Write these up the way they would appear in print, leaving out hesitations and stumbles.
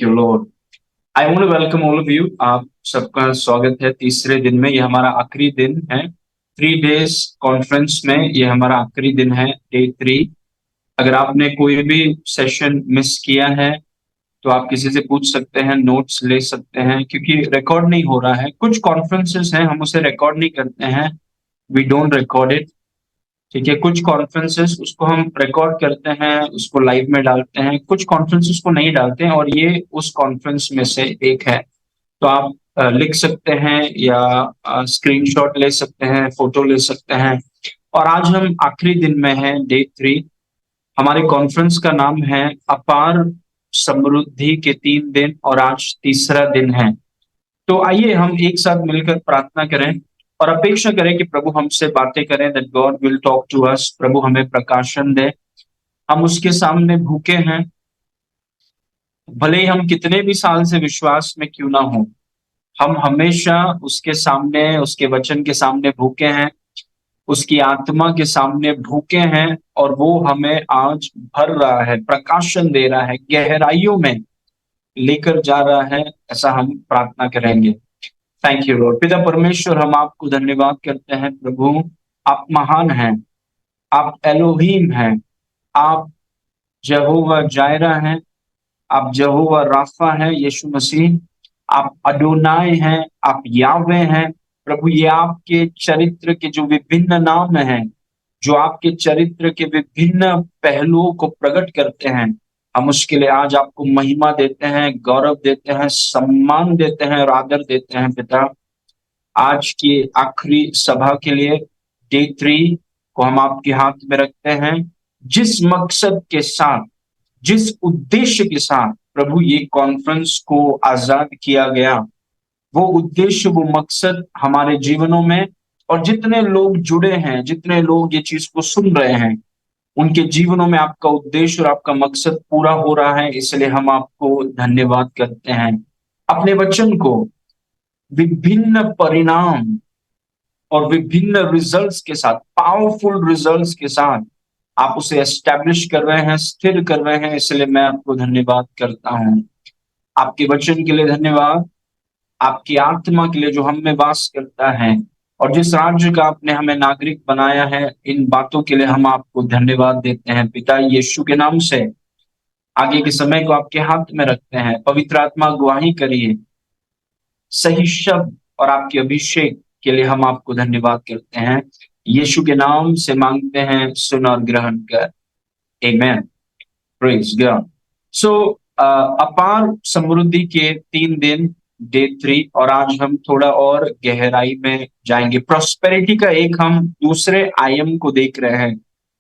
You lord. I want to welcome all of you. आप सबका स्वागत है तीसरे दिन में। ये हमारा आखिरी दिन है 3 डेज कॉन्फ्रेंस में। ये हमारा आखिरी दिन है, डे 3। अगर आपने कोई भी सेशन मिस किया है तो आप किसी से पूछ सकते हैं, नोट्स ले सकते हैं, क्योंकि रिकॉर्ड नहीं हो रहा है। कुछ कॉन्फ्रेंसेस हैं हम उसे रिकॉर्ड नहीं करते हैं, वी डोंट रिकॉर्ड इट। ठीक है, कुछ कॉन्फ्रेंसेस उसको हम रिकॉर्ड करते हैं, उसको लाइव में डालते हैं, कुछ कॉन्फ्रेंसेस को नहीं डालते हैं, और ये उस कॉन्फ्रेंस में से एक है। तो आप लिख सकते हैं या स्क्रीनशॉट ले सकते हैं, फोटो ले सकते हैं। और आज हम आखिरी दिन में हैं, डे 3। हमारे कॉन्फ्रेंस का नाम है अपार समृद्धि के 3 दिन, और आज तीसरा दिन है। तो आइए हम एक साथ मिलकर प्रार्थना करें और अपेक्षा करें कि प्रभु हमसे बातें करें, that God will talk to us. प्रभु हमें प्रकाशन दे। हम उसके सामने भूखे हैं, भले ही हम कितने भी साल से विश्वास में क्यों ना हो। हम हमेशा उसके सामने, उसके वचन के सामने भूखे हैं, उसकी आत्मा के सामने भूखे हैं, और वो हमें आज भर रहा है, प्रकाशन दे रहा है, गहराइयों में लेकर जा रहा है। ऐसा हम प्रार्थना करेंगे। Thank you Lord. पिता परमेश्वर, हम आपको धन्यवाद करते हैं प्रभु। आप महान हैं, आप एलोहीम हैं, आप यहोवा जायरा हैं, आप यहोवा राफा हैं यीशु मसीह। आप अडोनाय हैं, आप यावे हैं। प्रभु, ये आपके चरित्र के जो विभिन्न नाम हैं, जो आपके चरित्र के विभिन्न पहलुओं को प्रकट करते हैं, हम उसके लिए आज आपको महिमा देते हैं, गौरव देते हैं, सम्मान देते हैं और आदर देते हैं। पिता, आज की आखिरी सभा के लिए, डे 3 को हम आपके हाथ में रखते हैं। जिस मकसद के साथ, जिस उद्देश्य के साथ प्रभु ये कॉन्फ्रेंस को आजाद किया गया, वो उद्देश्य, वो मकसद हमारे जीवनों में, और जितने लोग जुड़े हैं, जितने लोग ये चीज को सुन रहे हैं, उनके जीवनों में आपका उद्देश्य और आपका मकसद पूरा हो रहा है। इसलिए हम आपको धन्यवाद करते हैं। अपने वचन को विभिन्न परिणाम और विभिन्न रिजल्ट्स के साथ, पावरफुल रिजल्ट्स के साथ आप उसे एस्टैब्लिश कर रहे हैं, स्थिर कर रहे हैं। इसलिए मैं आपको धन्यवाद करता हूं। आपके वचन के लिए धन्यवाद, आपकी आत्मा के लिए जो हम में वास करता है, और जिस राज्य का आपने हमें नागरिक बनाया है, इन बातों के लिए हम आपको धन्यवाद देते हैं। पिता, यीशु के नाम से आगे के समय को आपके हाथ में रखते हैं। पवित्र आत्मा गवाही करिए, सही शब्द और आपके अभिषेक के लिए हम आपको धन्यवाद करते हैं। यीशु के नाम से मांगते हैं, सुन और ग्रहण कर। आमेन। Praise God. सो अपार समृद्धि के 3 दिन, डे 3, और आज हम थोड़ा और गहराई में जाएंगे। प्रोस्पेरिटी का एक हम दूसरे आयाम को देख रहे हैं।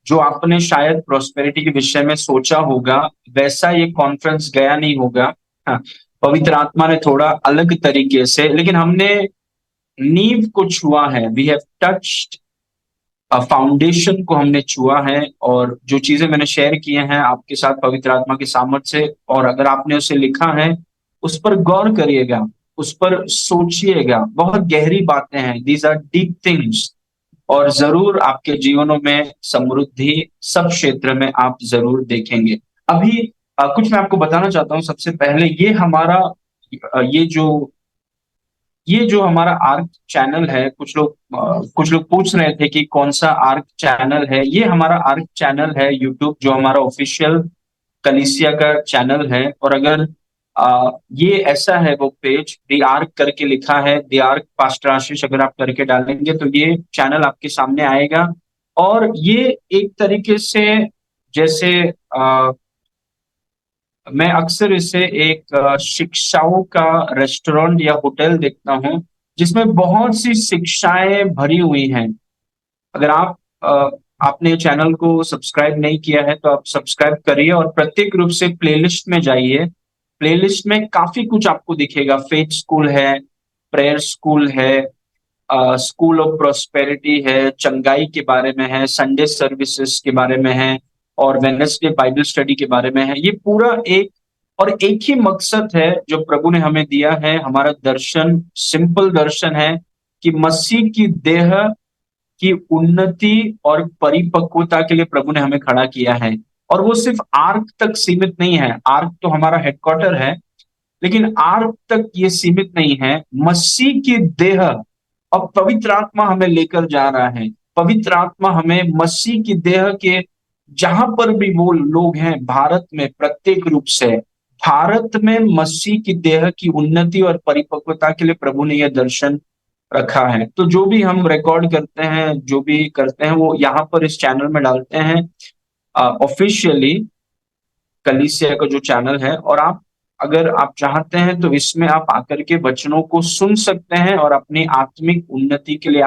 जो आपने शायद प्रोस्पेरिटी के विषय में सोचा होगा, वैसा ये कॉन्फ्रेंस गया नहीं होगा। हाँ, पवित्र आत्मा ने थोड़ा अलग तरीके से, लेकिन हमने नींव को छुआ है। वी हैव टच्ड फाउंडेशन को हमने छुआ है। और जो चीजें मैंने शेयर किए हैं आपके साथ पवित्र आत्मा के सामर्थ्य से, और अगर आपने उसे लिखा है, उस पर गौर करिएगा, उस पर सोचिएगा। बहुत गहरी बातें हैं, दीज आर डीप थिंग्स, और जरूर आपके जीवनों में समृद्धि सब क्षेत्र में आप जरूर देखेंगे। अभी कुछ मैं आपको बताना चाहता हूँ। सबसे पहले ये जो हमारा आर्क चैनल है, कुछ लोग पूछ रहे थे कि कौन सा आर्क चैनल है। ये हमारा आर्क चैनल है यूट्यूब, जो हमारा ऑफिशियल कलीसिया का चैनल है। और अगर ये ऐसा है वो पेज, दी आर्क करके लिखा है, दी आर्क पास्टर आशीष, अगर आप करके डालेंगे तो ये चैनल आपके सामने आएगा। और ये एक तरीके से, जैसे मैं अक्सर इसे एक शिक्षाओं का रेस्टोरेंट या होटल देखता हूं, जिसमें बहुत सी शिक्षाएं भरी हुई हैं। अगर आपने चैनल को सब्सक्राइब नहीं किया है तो आप सब्सक्राइब करिए, और प्रत्येक रूप से प्लेलिस्ट में जाइए। प्लेलिस्ट में काफी कुछ आपको दिखेगा। फेथ स्कूल है, प्रेयर स्कूल है, स्कूल ऑफ प्रोस्पेरिटी है, चंगाई के बारे में है, संडे सर्विसेज के बारे में है, और वेडनेसडे बाइबल स्टडी के बारे में है। ये पूरा एक ही मकसद है जो प्रभु ने हमें दिया है। हमारा दर्शन, सिंपल दर्शन है कि मसीह की देह की उन्नति और परिपक्वता के लिए प्रभु ने हमें खड़ा किया है। और वो सिर्फ आर्क तक सीमित नहीं है। आर्क तो हमारा हेडक्वार्टर है, लेकिन आर्क तक ये सीमित नहीं है। मसीह की देह, अब पवित्र आत्मा हमें लेकर जा रहा है। पवित्र आत्मा हमें मसीह की देह के जहां पर भी वो लोग हैं भारत में, प्रत्येक रूप से भारत में मसीह की देह की उन्नति और परिपक्वता के लिए प्रभु ने यह दर्शन रखा है। तो जो भी हम रिकॉर्ड करते हैं, जो भी करते हैं, वो यहाँ पर इस चैनल में डालते हैं ऑफिशियली, कलीसिया का जो चैनल है। और आप, अगर आप चाहते हैं तो इसमें आप आकर के वचनों को सुन सकते हैं और अपनी आत्मिक उन्नति के लिए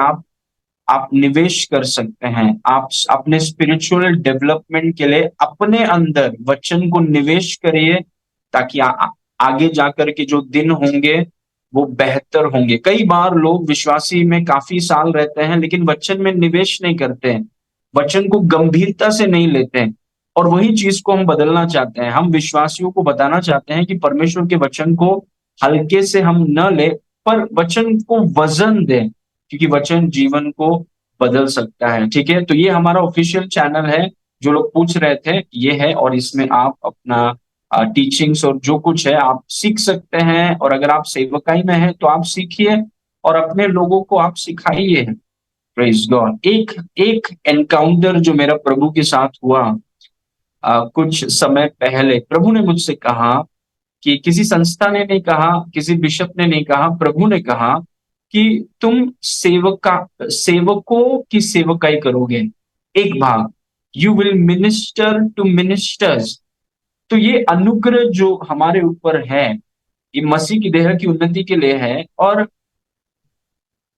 आप निवेश कर सकते हैं। आप अपने स्पिरिचुअल डेवलपमेंट के लिए अपने अंदर वचन को निवेश करिए, ताकि आगे जाकर के जो दिन होंगे वो बेहतर होंगे। कई बार लोग विश्वासी में काफी साल रहते हैं लेकिन वचन में निवेश नहीं करते हैं, वचन को गंभीरता से नहीं लेते हैं। और वही चीज को हम बदलना चाहते हैं। हम विश्वासियों को बताना चाहते हैं कि परमेश्वर के वचन को हल्के से हम न ले, पर वचन को वजन दें, क्योंकि वचन जीवन को बदल सकता है। ठीक है, तो ये हमारा ऑफिशियल चैनल है। जो लोग पूछ रहे थे, ये है, और इसमें आप अपना टीचिंग्स और जो कुछ है आप सीख सकते हैं। और अगर आप सेवकाई में हैं तो आप सीखिए और अपने लोगों को आप सिखाइए। Praise God. एक एक एनकाउंटर जो मेरा प्रभु के साथ हुआ कुछ समय पहले, प्रभु ने मुझसे कहा कि किसी संस्था ने नहीं कहा, किसी बिशप ने नहीं कहा, प्रभु ने कहा कि तुम सेवकों की सेवकाई करोगे। एक भाग, you will minister to ministers. तो ये अनुग्रह जो हमारे ऊपर है, ये मसीह की देह की उन्नति के लिए है।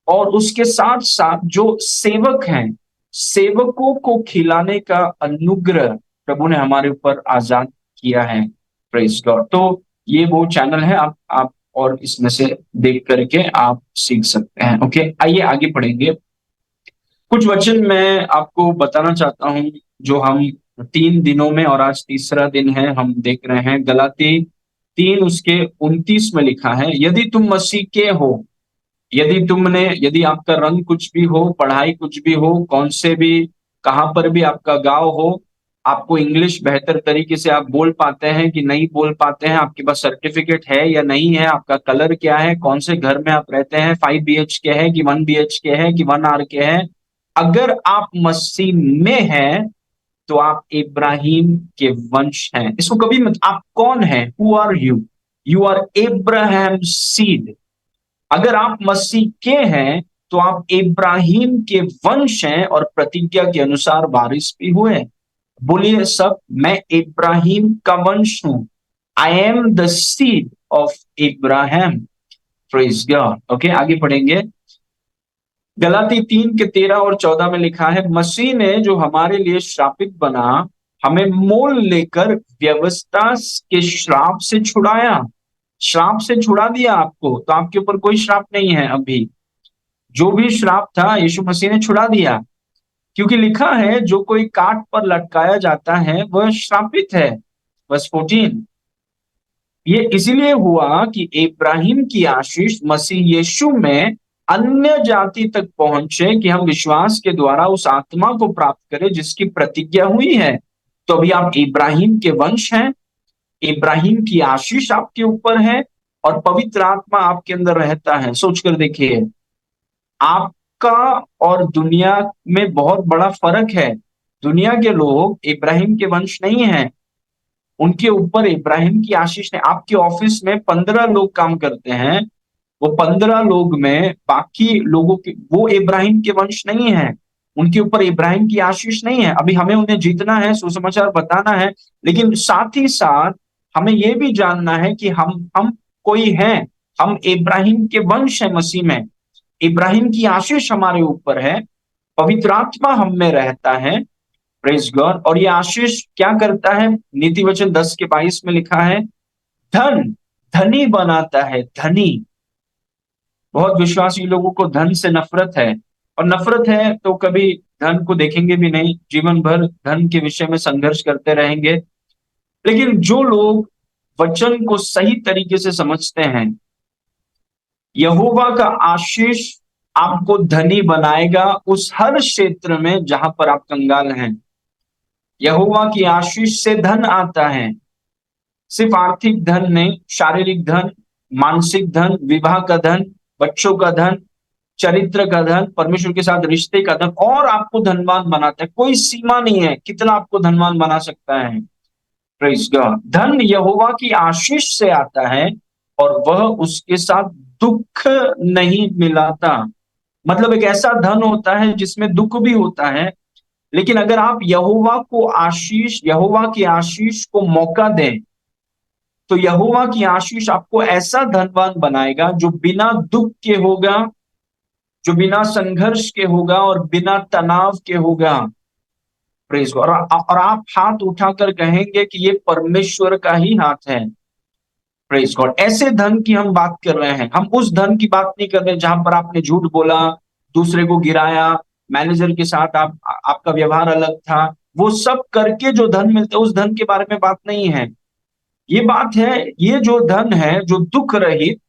और उसके साथ साथ जो सेवक हैं, सेवकों को खिलाने का अनुग्रह प्रभु ने हमारे ऊपर आजाद किया है। Praise God. तो ये वो चैनल है, आप और इसमें से देख करके आप सीख सकते हैं। ओके, आइए आगे पढ़ेंगे। कुछ वचन मैं आपको बताना चाहता हूं जो हम 3 दिनों में, और आज तीसरा दिन है, हम देख रहे हैं। गलाती 3 उसके 29 में लिखा है, यदि तुम मसीह के हो, यदि आपका रंग कुछ भी हो, पढ़ाई कुछ भी हो, कौन से भी, कहां पर भी आपका गांव हो, आपको इंग्लिश बेहतर तरीके से आप बोल पाते हैं कि नहीं बोल पाते हैं, आपके पास सर्टिफिकेट है या नहीं है, आपका कलर क्या है, कौन से घर में आप रहते हैं, 5 BHK है कि 1 BHK है कि 1 RK है, अगर आप मसीह में हैं तो आप इब्राहिम के वंश हैं। इसको कभी मत, आप कौन हैं, who are you are Abraham seed. अगर आप मसीह के हैं तो आप इब्राहिम के वंश हैं और प्रतिज्ञा के अनुसार वारिस भी हुए। बोलिए सब, मैं इब्राहिम का वंश हूं। I am the seed of Ibrahim. Praise God. Okay, आगे पढ़ेंगे। गलाती 3 के 13 और 14 में लिखा है, मसीह ने जो हमारे लिए श्रापित बना, हमें मोल लेकर व्यवस्था के श्राप से छुड़ाया। श्राप से छुड़ा दिया आपको, तो आपके ऊपर कोई श्राप नहीं है अभी। जो भी श्राप था यीशु मसीह ने छुड़ा दिया, क्योंकि लिखा है जो कोई काट पर लटकाया जाता है वह श्रापित है। बस 14, ये इसीलिए हुआ कि इब्राहिम की आशीष मसीह यीशु में अन्य जाति तक पहुंचे, कि हम विश्वास के द्वारा उस आत्मा को प्राप्त करें जिसकी प्रतिज्ञा हुई है। तो अभी आप इब्राहिम के वंश हैं, इब्राहिम की आशीष आपके ऊपर है, और पवित्र आत्मा आपके अंदर रहता है। सोचकर देखिए, आपका और दुनिया में बहुत बड़ा फर्क है। दुनिया के लोग इब्राहिम के वंश नहीं हैं, उनके ऊपर इब्राहिम की आशीष है। आपके ऑफिस में 15 लोग काम करते हैं, वो 15 लोग में बाकी लोगों के, वो इब्राहिम के वंश नहीं है, उनके ऊपर इब्राहिम की आशीष नहीं है। अभी हमें उन्हें जीतना है, सुसमाचार बताना है, लेकिन साथ ही साथ हमें यह भी जानना है कि हम कोई हैं, हम इब्राहिम के वंश है मसीह में। इब्राहिम की आशीष हमारे ऊपर है, पवित्र आत्मा हम में रहता है। Praise God. और ये आशीष क्या करता है, नीति वचन 10 के 22 में लिखा है, धन धनी बनाता है। धनी, बहुत विश्वासी लोगों को धन से नफरत है, और नफरत है तो कभी धन को देखेंगे भी नहीं, जीवन भर धन के विषय में संघर्ष करते रहेंगे। लेकिन जो लोग वचन को सही तरीके से समझते हैं, यहोवा का आशीष आपको धनी बनाएगा उस हर क्षेत्र में जहां पर आप कंगाल हैं। यहोवा की आशीष से धन आता है। सिर्फ आर्थिक धन नहीं, शारीरिक धन, मानसिक धन, विवाह का धन, बच्चों का धन, चरित्र का धन, परमेश्वर के साथ रिश्ते का धन, और आपको धनवान बनाता है। कोई सीमा नहीं है कितना आपको धनवान बना सकता है। Praise God. धन यहोवा की आशीष से आता है और वह उसके साथ दुख नहीं मिलाता। मतलब एक ऐसा धन होता है जिसमें दुख भी होता है, लेकिन अगर आप यहोवा की आशीष को मौका दें, तो यहोवा की आशीष आपको ऐसा धनवान बनाएगा जो बिना दुख के होगा, जो बिना संघर्ष के होगा और बिना तनाव के होगा। Praise God. और आप हाथ उठाकर कहेंगे कि ये परमेश्वर का ही हाथ है। Praise God. ऐसे धन की हम बात कर रहे हैं, हम उस धन की बात नहीं कर रहे जहां पर आपने झूठ बोला, दूसरे को गिराया, मैनेजर के साथ आपका व्यवहार अलग था। वो सब करके जो धन मिलता है, उस धन के बारे में बात नहीं है। ये बात है, ये जो धन है, जो दुख रहित,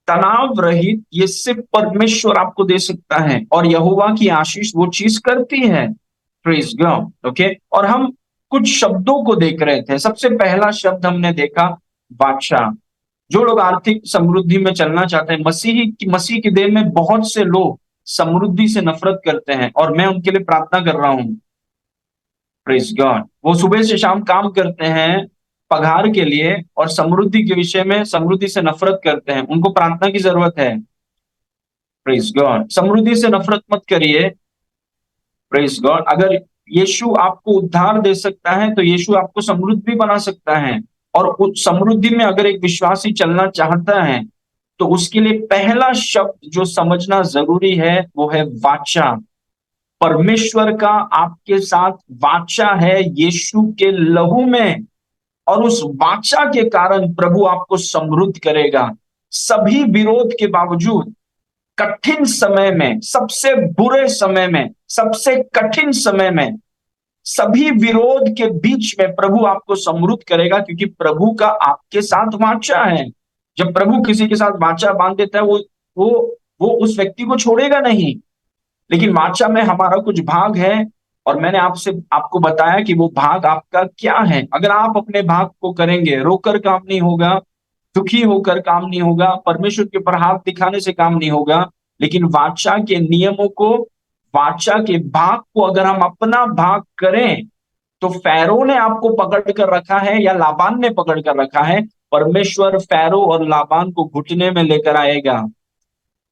तनाव रहित, ये सिर्फ परमेश्वर आपको दे सकता है, और यहोवा की आशीष वो चीज करती है। Praise God. ओके। और हम कुछ शब्दों को देख रहे थे। सबसे पहला शब्द हमने देखा बादशाह। जो लोग आर्थिक समृद्धि में चलना चाहते हैं, मसीह की देह में बहुत से लोग समृद्धि से नफरत करते हैं, और मैं उनके लिए प्रार्थना कर रहा हूं। Praise God. वो सुबह से शाम काम करते हैं पगार के लिए, और समृद्धि के विषय में, समृद्धि से नफरत करते हैं। उनको प्रार्थना की जरूरत है। Praise God. समृद्धि से नफरत मत करिए। Praise God. अगर यीशु आपको उद्धार दे सकता है, तो यीशु आपको समृद्ध भी बना सकता है। और उस समृद्धि में अगर एक विश्वासी चलना चाहता है, तो उसके लिए पहला शब्द जो समझना जरूरी है वो है वाचा। परमेश्वर का आपके साथ वाचा है यीशु के लहू में, और उस वाचा के कारण प्रभु आपको समृद्ध करेगा। सभी विरोध के बावजूद, कठिन समय में, सबसे बुरे समय में, सबसे कठिन समय में, सभी विरोध के बीच में प्रभु आपको समृद्ध करेगा, क्योंकि प्रभु का आपके साथ वाचा है। जब प्रभु किसी के साथ वाचा बांध देता है, वो उस व्यक्ति को छोड़ेगा नहीं। लेकिन वाचा में हमारा कुछ भाग है, और मैंने आपको बताया कि वो भाग आपका क्या है। अगर आप अपने भाग को करेंगे, रोकर काम नहीं होगा, दुखी होकर काम नहीं होगा, परमेश्वर के ऊपर हाथ दिखाने से काम नहीं होगा। लेकिन वाचा के नियमों को, वाचा के भाग को अगर हम अपना भाग करें, तो फैरो ने आपको पकड़ कर रखा है या लाबान ने पकड़ कर रखा है, परमेश्वर फैरो और लाबान को घुटने में लेकर आएगा।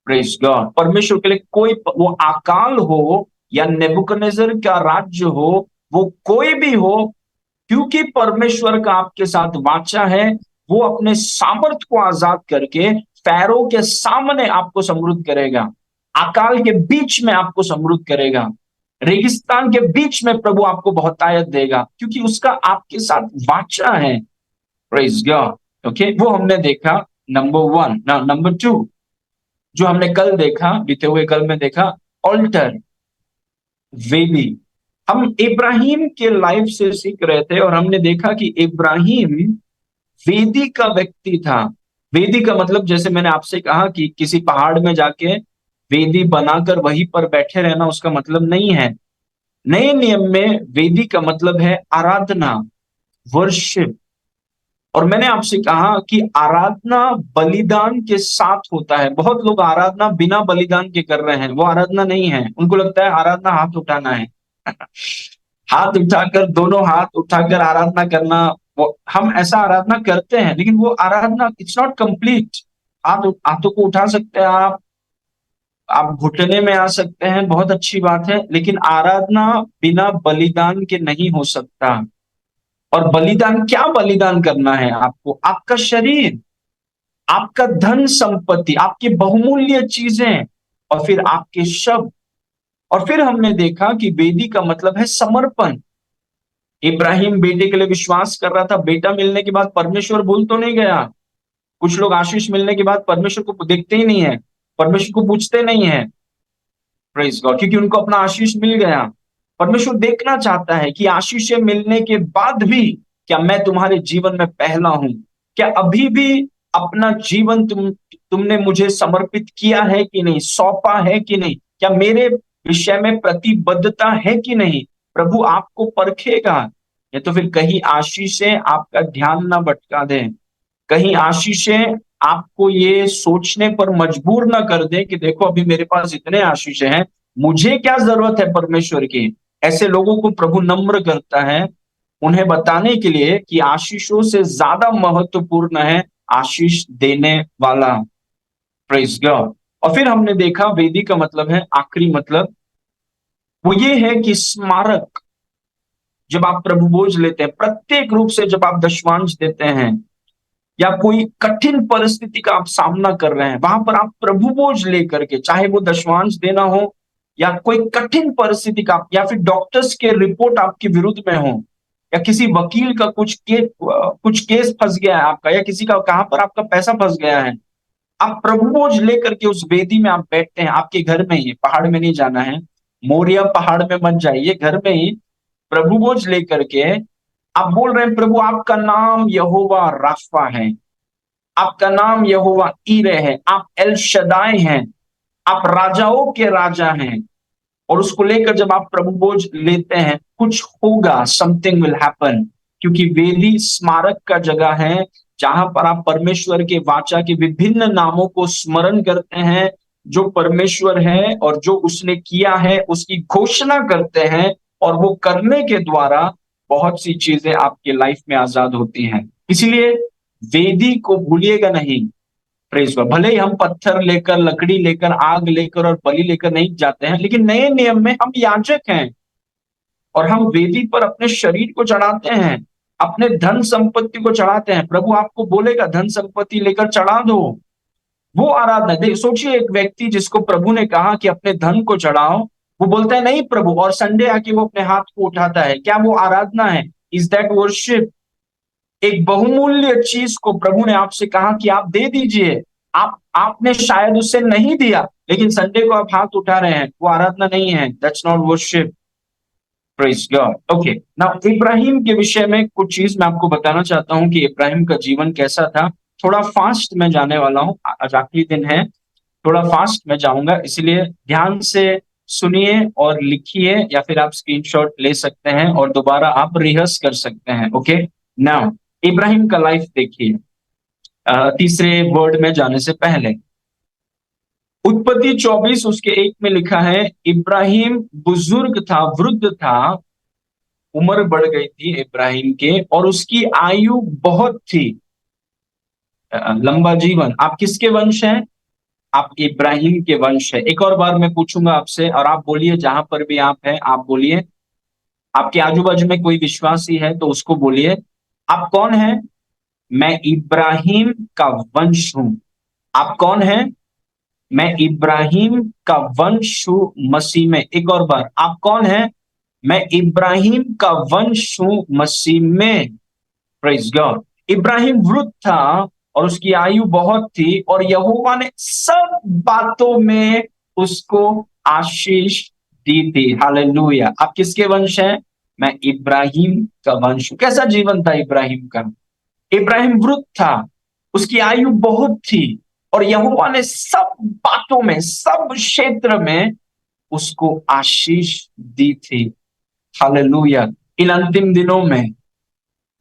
Praise God. परमेश्वर के लिए कोई, वो अकाल हो या नेबुकदनेस्सर का राज्य हो, वो कोई भी हो, क्योंकि परमेश्वर का आपके साथ वाचा है, वो अपने सामर्थ को आजाद करके फैरो के सामने आपको समृद्ध करेगा। अकाल के बीच में आपको समृद्ध करेगा। रेगिस्तान के बीच में प्रभु आपको बहुतायत देगा, क्योंकि उसका आपके साथ वाचा है। Praise God. ओके। वो हमने देखा नंबर 1। नंबर 2 जो हमने कल देखा, बीते हुए कल में देखा, ऑल्टर, वेदी। हम इब्राहिम के लाइफ से सीख रहे थे, और हमने देखा कि इब्राहिम वेदी का व्यक्ति था। वेदी का मतलब, जैसे मैंने आपसे कहा कि किसी पहाड़ में जाके वेदी बनाकर वहीं पर बैठे रहना उसका मतलब नहीं है। नए नियम में वेदी का मतलब है आराधना, वर्शिप। और मैंने आपसे कहा कि आराधना बलिदान के साथ होता है। बहुत लोग आराधना बिना बलिदान के कर रहे हैं, वो आराधना नहीं है। उनको लगता है आराधना हाथ उठाना है। हाथ उठाकर, दोनों हाथ उठाकर आराधना करना, वो हम ऐसा आराधना करते हैं, लेकिन वो आराधना इट्स नॉट कंप्लीट। हाथों को उठा सकते हैं आप घुटने में आ सकते हैं, बहुत अच्छी बात है, लेकिन आराधना बिना बलिदान के नहीं हो सकता। और बलिदान, क्या बलिदान करना है आपको? आपका शरीर, आपका धन संपत्ति, आपकी बहुमूल्य चीजें, और फिर आपके शब्द। और फिर हमने देखा कि वेदी का मतलब है समर्पण। इब्राहिम बेटे के लिए विश्वास कर रहा था। बेटा मिलने के बाद परमेश्वर भूल तो नहीं गया। कुछ लोग आशीष मिलने के बाद परमेश्वर को देखते ही नहीं है, परमेश्वर को पूछते नहीं है। Praise God. क्योंकि उनको अपना आशीष मिल गया। परमेश्वर देखना चाहता है कि आशीष मिलने के बाद भी क्या मैं तुम्हारे जीवन में पहला हूं? क्या अभी भी अपना जीवन तुमने मुझे समर्पित किया है कि नहीं, सौंपा है कि नहीं? क्या मेरे विषय में प्रतिबद्धता है कि नहीं? प्रभु आपको परखेगा। या तो फिर कहीं आशीषें आपका ध्यान ना भटका दें, कहीं आशीषें आपको ये सोचने पर मजबूर ना कर दे कि देखो अभी मेरे पास इतने आशीषें हैं, मुझे क्या जरूरत है परमेश्वर की। ऐसे लोगों को प्रभु नम्र करता है, उन्हें बताने के लिए कि आशीषों से ज्यादा महत्वपूर्ण है आशीष देने वाला। Praise God. और फिर हमने देखा वेदी का मतलब है, आखिरी मतलब वो ये है कि स्मारक। जब आप प्रभु बोझ लेते हैं, प्रत्येक रूप से जब आप दशमांश देते हैं या कोई कठिन परिस्थिति का आप सामना कर रहे हैं, वहां पर आप प्रभु बोझ लेकर के, चाहे वो दशमांश देना हो या कोई कठिन परिस्थिति का, या फिर डॉक्टर्स के रिपोर्ट आपके विरुद्ध में हो, या किसी वकील का कुछ केस फंस गया है आपका, या किसी का कहां पर आपका पैसा फंस गया है, आप प्रभु बोझ लेकर के उस वेदी में आप बैठते हैं। आपके घर में ही, पहाड़ में नहीं जाना है, मोरिया पहाड़ में मत जाइए, घर में ही प्रभु बोझ लेकर के आप बोल रहे हैं, प्रभु आपका नाम यहोवा राफा है, आपका नाम यहोवा ईरे है, आप एल शदाई हैं, आप राजाओं के राजा हैं। और उसको लेकर जब आप प्रभु बोझ लेते हैं, कुछ होगा, समथिंग विल हैपन। क्योंकि वेदी स्मारक का जगह है जहां पर आप परमेश्वर के वाचा के विभिन्न नामों को स्मरण करते हैं, जो परमेश्वर है और जो उसने किया है उसकी घोषणा करते हैं, और वो करने के द्वारा बहुत सी चीजें आपके लाइफ में आजाद होती हैं। इसलिए वेदी को भूलिएगा नहीं। Praise God. भले ही हम पत्थर लेकर, लकड़ी लेकर, आग लेकर और बलि लेकर नहीं जाते हैं, लेकिन नए नियम में हम याजक हैं और हम वेदी पर अपने शरीर को चढ़ाते हैं, अपने धन संपत्ति को चढ़ाते हैं। प्रभु आपको बोलेगा धन संपत्ति लेकर चढ़ा दो, वो आराधना। देख सोचिए, एक व्यक्ति जिसको प्रभु ने कहा कि अपने धन को चढ़ाओ, वो बोलता है नहीं प्रभु, और संडे आके वो अपने हाथ को उठाता है, क्या वो आराधना है? Is that worship? एक बहुमूल्य चीज को प्रभु ने आपसे कहा कि आप दे दीजिए, आपने शायद उससे नहीं दिया, लेकिन संडे को आप हाथ उठा रहे हैं, वो आराधना नहीं है। That's not worship. Praise God. Okay, now Ibrahim के विषय में कुछ चीज मैं आपको बताना चाहता हूं कि इब्राहिम का जीवन कैसा था। थोड़ा फास्ट में जाने वाला हूं, आज आखिरी दिन है, थोड़ा फास्ट में जाऊंगा, इसलिए ध्यान से सुनिए और लिखिए, या फिर आप स्क्रीनशॉट ले सकते हैं और दोबारा आप रिहर्स कर सकते हैं। ओके, नाउ इब्राहिम का लाइफ देखिए। तीसरे वर्ड में जाने से पहले, उत्पत्ति 24 उसके 1 में लिखा है, इब्राहिम बुजुर्ग था, वृद्ध था, उम्र बढ़ गई थी इब्राहिम के, और उसकी आयु बहुत थी। लंबा जीवन। आप किसके वंश हैं? आप इब्राहिम के वंश है। एक और बार मैं पूछूंगा आपसे, और आप बोलिए, जहां पर भी आप हैं आप बोलिए। आपके आजू बाजू में कोई विश्वासी है तो उसको बोलिए, आप कौन है? मैं इब्राहिम का वंश हूं। आप कौन है? मैं इब्राहिम का वंश हूं मसीह में। एक और बार, आप कौन है? मैं इब्राहिम का वंश हूं मसीह में। Praise God. इब्राहिम वृद्ध था और उसकी आयु बहुत थी, और यहोवा ने सब बातों में उसको आशीष दी थी। हालेलुया। आप किसके वंश हैं? मैं इब्राहिम का वंश हूं। कैसा जीवन था इब्राहिम का? इब्राहिम वृद्ध था, उसकी आयु बहुत थी, और यहोवा ने सब बातों में, सब क्षेत्र में उसको आशीष दी थी। हालेलुया। इन अंतिम दिनों में,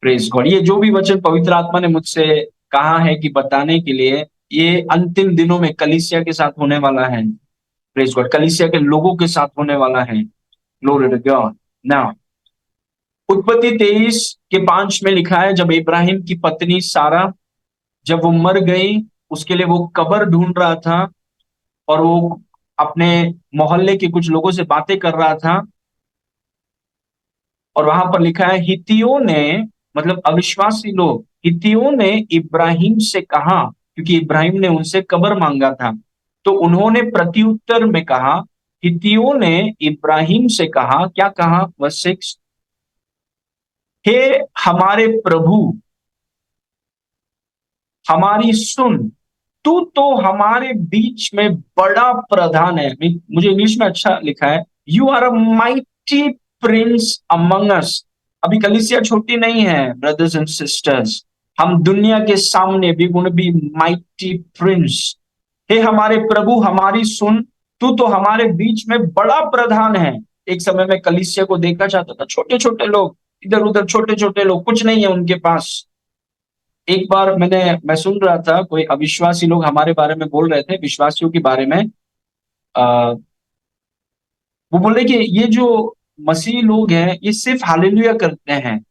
प्रेज गॉड, ये जो भी वचन पवित्र आत्मा ने मुझसे कहा है कि बताने के लिए, ये अंतिम दिनों में कलीसिया के साथ होने वाला है। प्रेज गॉड, कलीसिया के लोगों के साथ होने वाला है। Glory to God. नाउ उत्पत्ति 23 के 5 में लिखा है, जब इब्राहिम की पत्नी सारा, जब वो मर गई, उसके लिए वो कब्र ढूंढ रहा था, और वो अपने मोहल्ले के कुछ लोगों से बातें कर रहा था, और वहां पर लिखा है, हित्तियों ने, मतलब अविश्वासी लोग, हित्तियों ने इब्राहिम से कहा, क्योंकि इब्राहिम ने उनसे कब्र मांगा था, तो उन्होंने प्रत्युत्तर में कहा, हित्तियों ने इब्राहिम से कहा, क्या कहा? वर्स 6, हे हमारे प्रभु, हमारी सुन, तू तो हमारे बीच में बड़ा प्रधान है। मुझे इंग्लिश में अच्छा लिखा है, you are a mighty prince among us. अभी कलीसिया छोटी नहीं है ब्रदर्स एंड सिस्टर्स, हम दुनिया के सामने भी गुण भी माइटी प्रिंस। हे हमारे प्रभु, हमारी सुन, तू तो हमारे बीच में बड़ा प्रधान है। एक समय में कलीसिया को देखा जाता था, छोटे छोटे लोग, इधर उधर छोटे छोटे लोग, कुछ नहीं है उनके पास। एक बार मैं सुन रहा था, कोई अविश्वासी लोग हमारे बारे में बोल रहे थे, विश्वासियों के बारे में। आ, वो बोले कि ये जो मसीह लोग हैं ये सिर्फ हालेलुया करते हैं,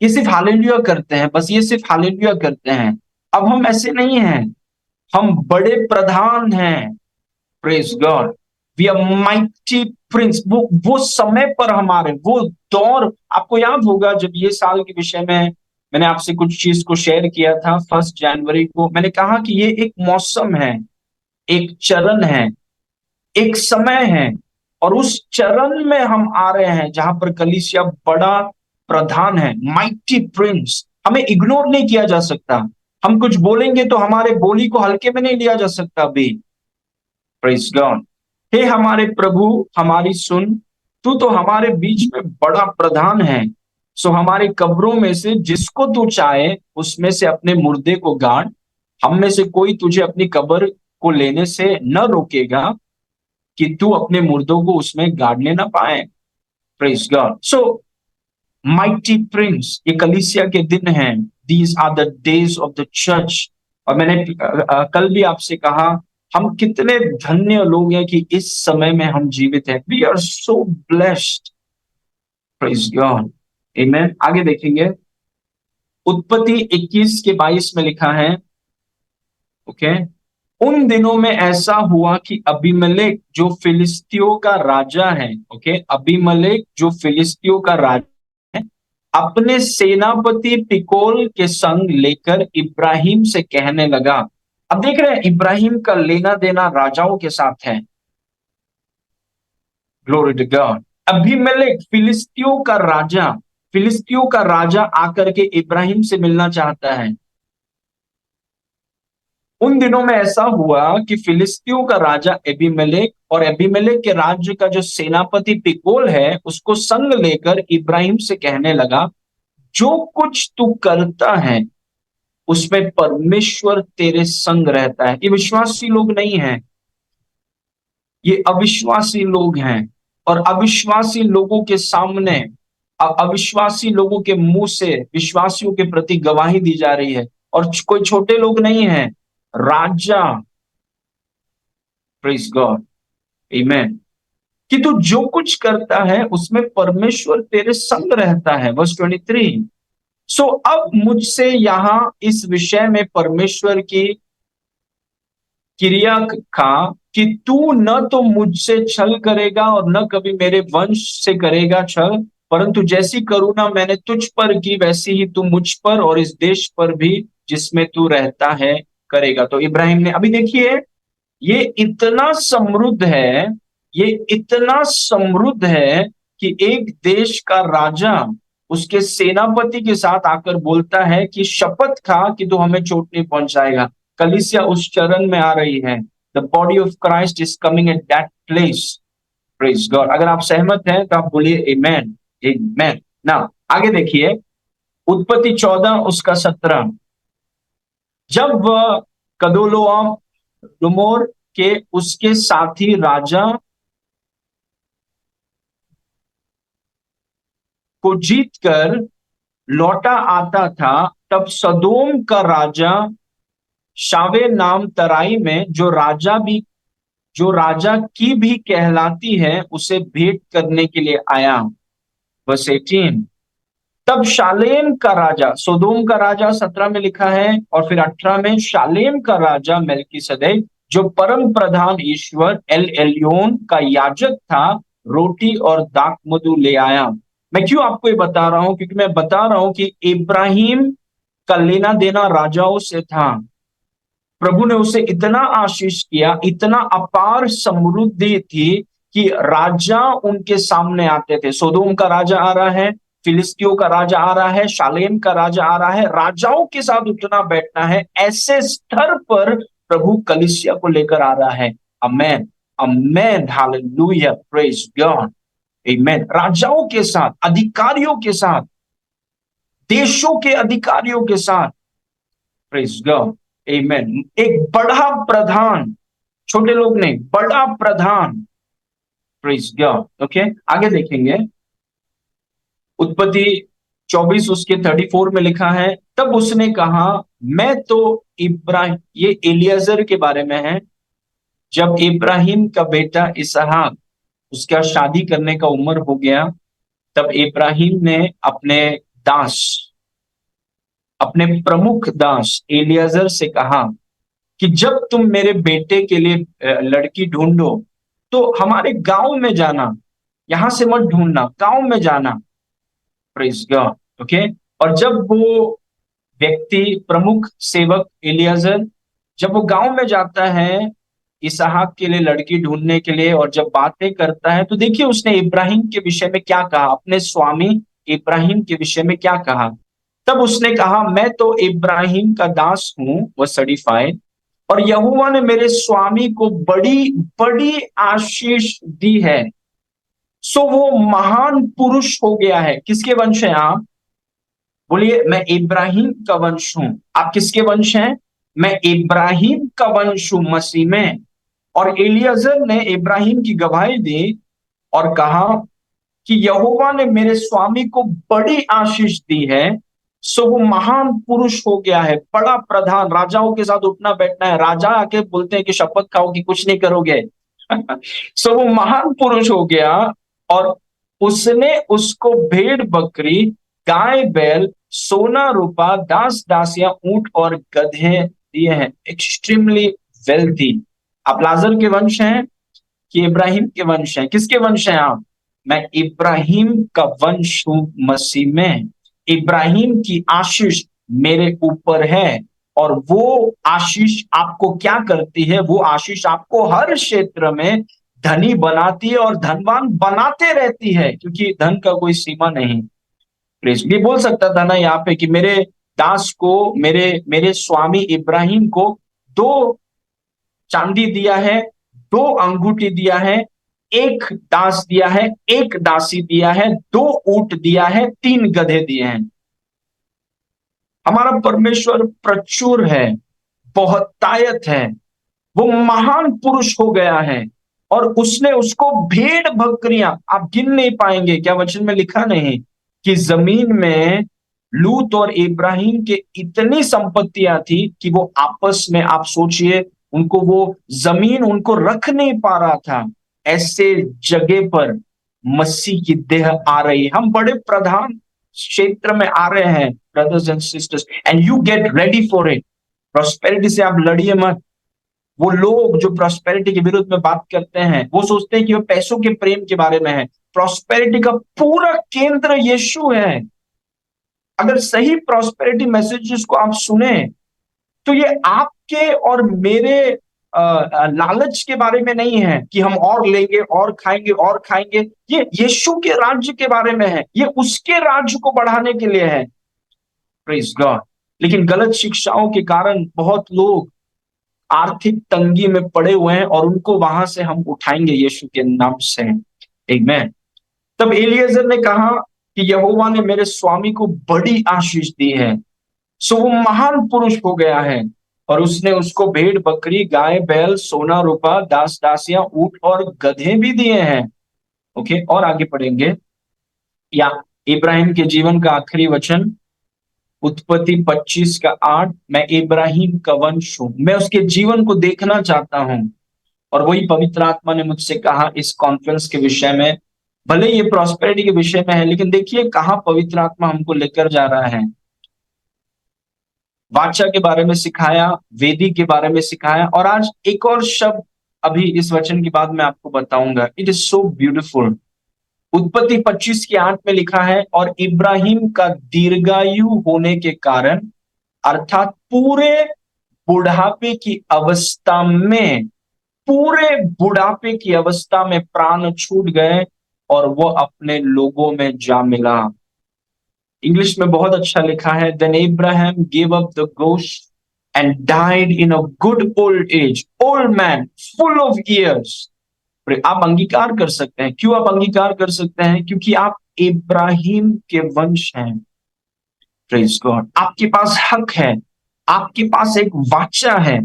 ये सिर्फ हालेलुया करते हैं, बस ये सिर्फ हालेलुया करते हैं। अब हम ऐसे नहीं हैं, हम बड़े प्रधान हैं। Praise God, we are mighty prince. वो समय पर हमारे वो दौर, आपको याद होगा जब ये साल के विषय में मैंने आपसे कुछ चीज को शेयर किया था, 1 जनवरी को मैंने कहा कि ये एक मौसम है, एक चरण है, एक समय है, और उस चरण में हम आ रहे हैं जहां पर कलीसिया बड़ा प्रधान है, माइटी प्रिंस। हमें इग्नोर नहीं किया जा सकता। हम कुछ बोलेंगे तो हमारे बोली को हल्के में नहीं लिया जा सकता भी। Praise God. हे हमारे प्रभु, हमारी सुन, तू तो हमारे बीच में बड़ा प्रधान है। सो हमारी कब्रों में से जिसको तू चाहे उसमें से अपने मुर्दे को गाड़। हम में से कोई तुझे अपनी कब्र को लेने से न रोकेगा कि तू अपने मुर्दों को उसमें गाड़ने ना पाए। Praise God. So mighty prince, ये कलीसिया के दिन हैं। These are the days of the church. और मैंने कल भी आपसे कहा, हम कितने धन्य लोग हैं कि इस समय में हम जीवित हैं। We are so blessed. Praise God. Amen. आगे देखेंगे, उत्पत्ति 21 के 22 में लिखा है, ओके, उन दिनों में ऐसा हुआ कि अबीमेलेक जो फिलिस्तियों का राजा है, ओके, अबीमेलेक जो फिलिस्तियों का राजा है, अपने सेनापति पिकोल के संग लेकर इब्राहिम से कहने लगा। अब देख रहे हैं इब्राहिम का लेना देना राजाओं के साथ है। Glory to God. अबीमेलेक फिलिस्तियों का राजा आकर के इब्राहिम से मिलना चाहता है। उन दिनों में ऐसा हुआ कि फिलिस्तियों का राजा एबीमेलेक और एबीमेलेक के राज्य का जो सेनापति पिकोल है उसको संग लेकर इब्राहिम से कहने लगा, जो कुछ तू करता है उसमें परमेश्वर तेरे संग रहता है। ये विश्वासी लोग नहीं है, ये अविश्वासी लोग हैं। और अविश्वासी लोगों के सामने, अविश्वासी लोगों के मुंह से विश्वासियों के प्रति गवाही दी जा रही है। और कोई छोटे लोग नहीं है, राजा। Praise God. आमेन। कि तू जो कुछ करता है उसमें परमेश्वर तेरे संग रहता है। वर्स 23। सो अब मुझसे यहां इस विषय में परमेश्वर की क्रिया खा कि तू न तो मुझसे छल करेगा और न कभी मेरे वंश से करेगा छल, परंतु जैसी करुणा मैंने तुझ पर की वैसी ही तू मुझ पर और इस देश पर भी जिसमें तू रहता है करेगा। तो इब्राहिम ने, अभी देखिए, ये इतना समृद्ध है, ये इतना समृद्ध है कि एक देश का राजा उसके सेनापति के साथ आकर बोलता है कि शपथ खा कि तू हमें चोट नहीं पहुंचाएगा। कलीसिया उस चरण में आ रही है। The body of Christ is coming at that place. Praise God. अगर आप सहमत हैं तो आप बोलिए आमेन। आमेन। ना, आगे देखिए, उत्पत्ति 14 उसका 17। जब वह कदोलोमोर के उसके साथी राजा को जीत कर लौटा आता था, तब सदोम का राजा शावे नाम तराई में जो राजा की भी कहलाती है उसे भेंट करने के लिए आया। बस 18। तब शालेम का राजा, सोदोम का राजा 17 में लिखा है, और फिर 18 में शालेम का राजा मेल्कीसदेक जो परम प्रधान ईश्वर एल एलियोन का याजक था, रोटी और दाख मधु ले आया। मैं क्यों आपको ये बता रहा हूं? क्योंकि मैं बता रहा हूं कि इब्राहिम का लेना देना राजाओं से था। प्रभु ने उसे इतना आशीष किया, इतना अपार समृद्धि थी कि राजा उनके सामने आते थे। सोदोम का राजा आ रहा है, फिलिस्तियों का राजा आ रहा है, शालेम का राजा आ रहा है, राजाओं के साथ उठना बैठना है। ऐसे स्तर पर प्रभु कलीसिया को लेकर आ रहा है। Amen. Amen. Hallelujah. Praise God. Amen. राजाओं के साथ, अधिकारियों के साथ, देशों के अधिकारियों के साथ। Praise God. आमेन। एक बड़ा प्रधान, छोटे लोग नहीं, बड़ा प्रधान। Praise God. ओके, आगे देखेंगे, उत्पत्ति 24 उसके 34 में लिखा है, तब उसने कहा, मैं तो इब्राहिम, ये एलियाजर के बारे में है। जब इब्राहिम का बेटा इसहाक, उसका शादी करने का उम्र हो गया, तब इब्राहिम ने दास अपने प्रमुख दास एलियाजर से कहा कि जब तुम मेरे बेटे के लिए लड़की ढूंढो तो हमारे गांव में जाना, यहां से मत ढूंढना, गांव में जाना। Praise God. ओके। और जब वो व्यक्ति, प्रमुख सेवक एलियाजर, जब वो गांव में जाता है इसहाक के लिए लड़की ढूंढने के लिए, और जब बातें करता है, तो देखिए उसने इब्राहिम के विषय में क्या कहा, अपने स्वामी इब्राहिम के विषय में क्या कहा। तब उसने कहा, मैं तो इब्राहिम का दास हूं, वह सर्टिफाइड, और यहोवा ने मेरे स्वामी को बड़ी बड़ी आशीष दी है, सो वो महान पुरुष हो गया है। किसके वंश हैं आप? बोलिए, मैं इब्राहिम का वंश हूं। आप किसके वंश हैं? मैं इब्राहिम का वंश हूं मसीह में। और एलियाजर ने इब्राहिम की गवाही दी और कहा कि यहोवा ने मेरे स्वामी को बड़ी आशीष दी है, सो वो महान पुरुष हो गया है, बड़ा प्रधान, राजाओं के साथ उठना बैठना है। राजा आके बोलते हैं कि शपथ खाओ कि कुछ नहीं करोगे। सो वो महान पुरुष हो गया, और उसने उसको भेड़ बकरी, गाय बैल, सोना रूपा, दास दासियां, ऊंट और गधे दिए हैं। Extremely wealthy. आप लाजर के वंश हैं कि इब्राहिम के वंश हैं? किसके वंश हैं आप? मैं इब्राहिम का वंश हूं मसीह में। इब्राहिम की आशीष मेरे ऊपर है, और वो आशीष आपको क्या करती है? वो आशीष आपको हर क्षेत्र में धनी बनाती है और धनवान बनाते रहती है, क्योंकि धन का कोई सीमा नहीं। ये बोल सकता था ना यहाँ पे कि मेरे दास को, मेरे मेरे स्वामी इब्राहिम को 2 चांदी दिया है, 2 अंगूठी दिया है, 1 दास दिया है, 1 दासी दिया है, 2 ऊंट दिया है, 3 गधे दिए हैं। हमारा परमेश्वर प्रचुर है, बहुतायत है, वो महान पुरुष हो गया है। और उसने उसको भेड़ बकरियां, आप गिन नहीं पाएंगे, क्या वचन में लिखा नहीं कि जमीन में लूत और इब्राहिम के इतनी संपत्तियां थी कि वो आपस में, आप सोचिए, उनको वो जमीन उनको रख नहीं पा रहा था। ऐसे जगह पर मसीह की देह आ रही है। हम बड़े प्रधान क्षेत्र में आ रहे हैं brothers and sisters, and you get ready for it. Prosperity से आप लड़िए मत। वो लोग जो प्रॉस्पेरिटी के विरुद्ध में बात करते हैं, वो सोचते हैं कि वो पैसों के प्रेम के बारे में है। प्रॉस्पेरिटी का पूरा केंद्र यीशु है। अगर सही प्रॉस्पेरिटी मैसेजेस को आप सुने, तो ये आपके और मेरे लालच के बारे में नहीं है कि हम और लेंगे और खाएंगे और खाएंगे। ये यीशु के राज्य के बारे में है, ये उसके राज्य को बढ़ाने के लिए है। Praise God. लेकिन गलत शिक्षाओं के कारण बहुत लोग आर्थिक तंगी में पड़े हुए हैं, और उनको वहां से हम उठाएंगे यीशु के नाम से। आमीन। तब एलियेजर ने कहा कि यहोवा ने मेरे स्वामी को बड़ी आशीष दी है, सो वो महान पुरुष हो गया है, और उसने उसको भेड़ बकरी, गाय बैल, सोना रूपा, दास दासियां, ऊंट और गधे भी दिए हैं। ओके, और आगे पढ़ेंगे। या इब्राहिम के जीवन का आखिरी वचन, उत्पत्ति 25 का 8, मैं इब्राहिम का वंश हूं। मैं उसके जीवन को देखना चाहता हूं। और वही पवित्र आत्मा ने मुझसे कहा इस कॉन्फ्रेंस के विषय में, भले ये प्रॉस्पेरिटी के विषय में है, लेकिन देखिए कहाँ पवित्र आत्मा हमको लेकर जा रहा है। वाचा के बारे में सिखाया, वेदी के बारे में सिखाया, और आज एक और शब्द अभी इस वचन के बाद मैं आपको बताऊंगा। It is so beautiful. उत्पत्ति 25 के 8 में लिखा है, और इब्राहिम का दीर्घायु होने के कारण, अर्थात पूरे बुढ़ापे की अवस्था में, पूरे बुढ़ापे की अवस्था में प्राण छूट गए, और वह अपने लोगों में जा मिला। इंग्लिश में बहुत अच्छा लिखा है, then Ibrahim give up the ghost and died in a good old age, old man full of years. आप अंगीकार कर सकते हैं। क्यों आप अंगीकार कर सकते हैं? क्योंकि आप इब्राहिम के वंश हैं। Praise God. आपके पास हक है, आपके पास एक वाचा है,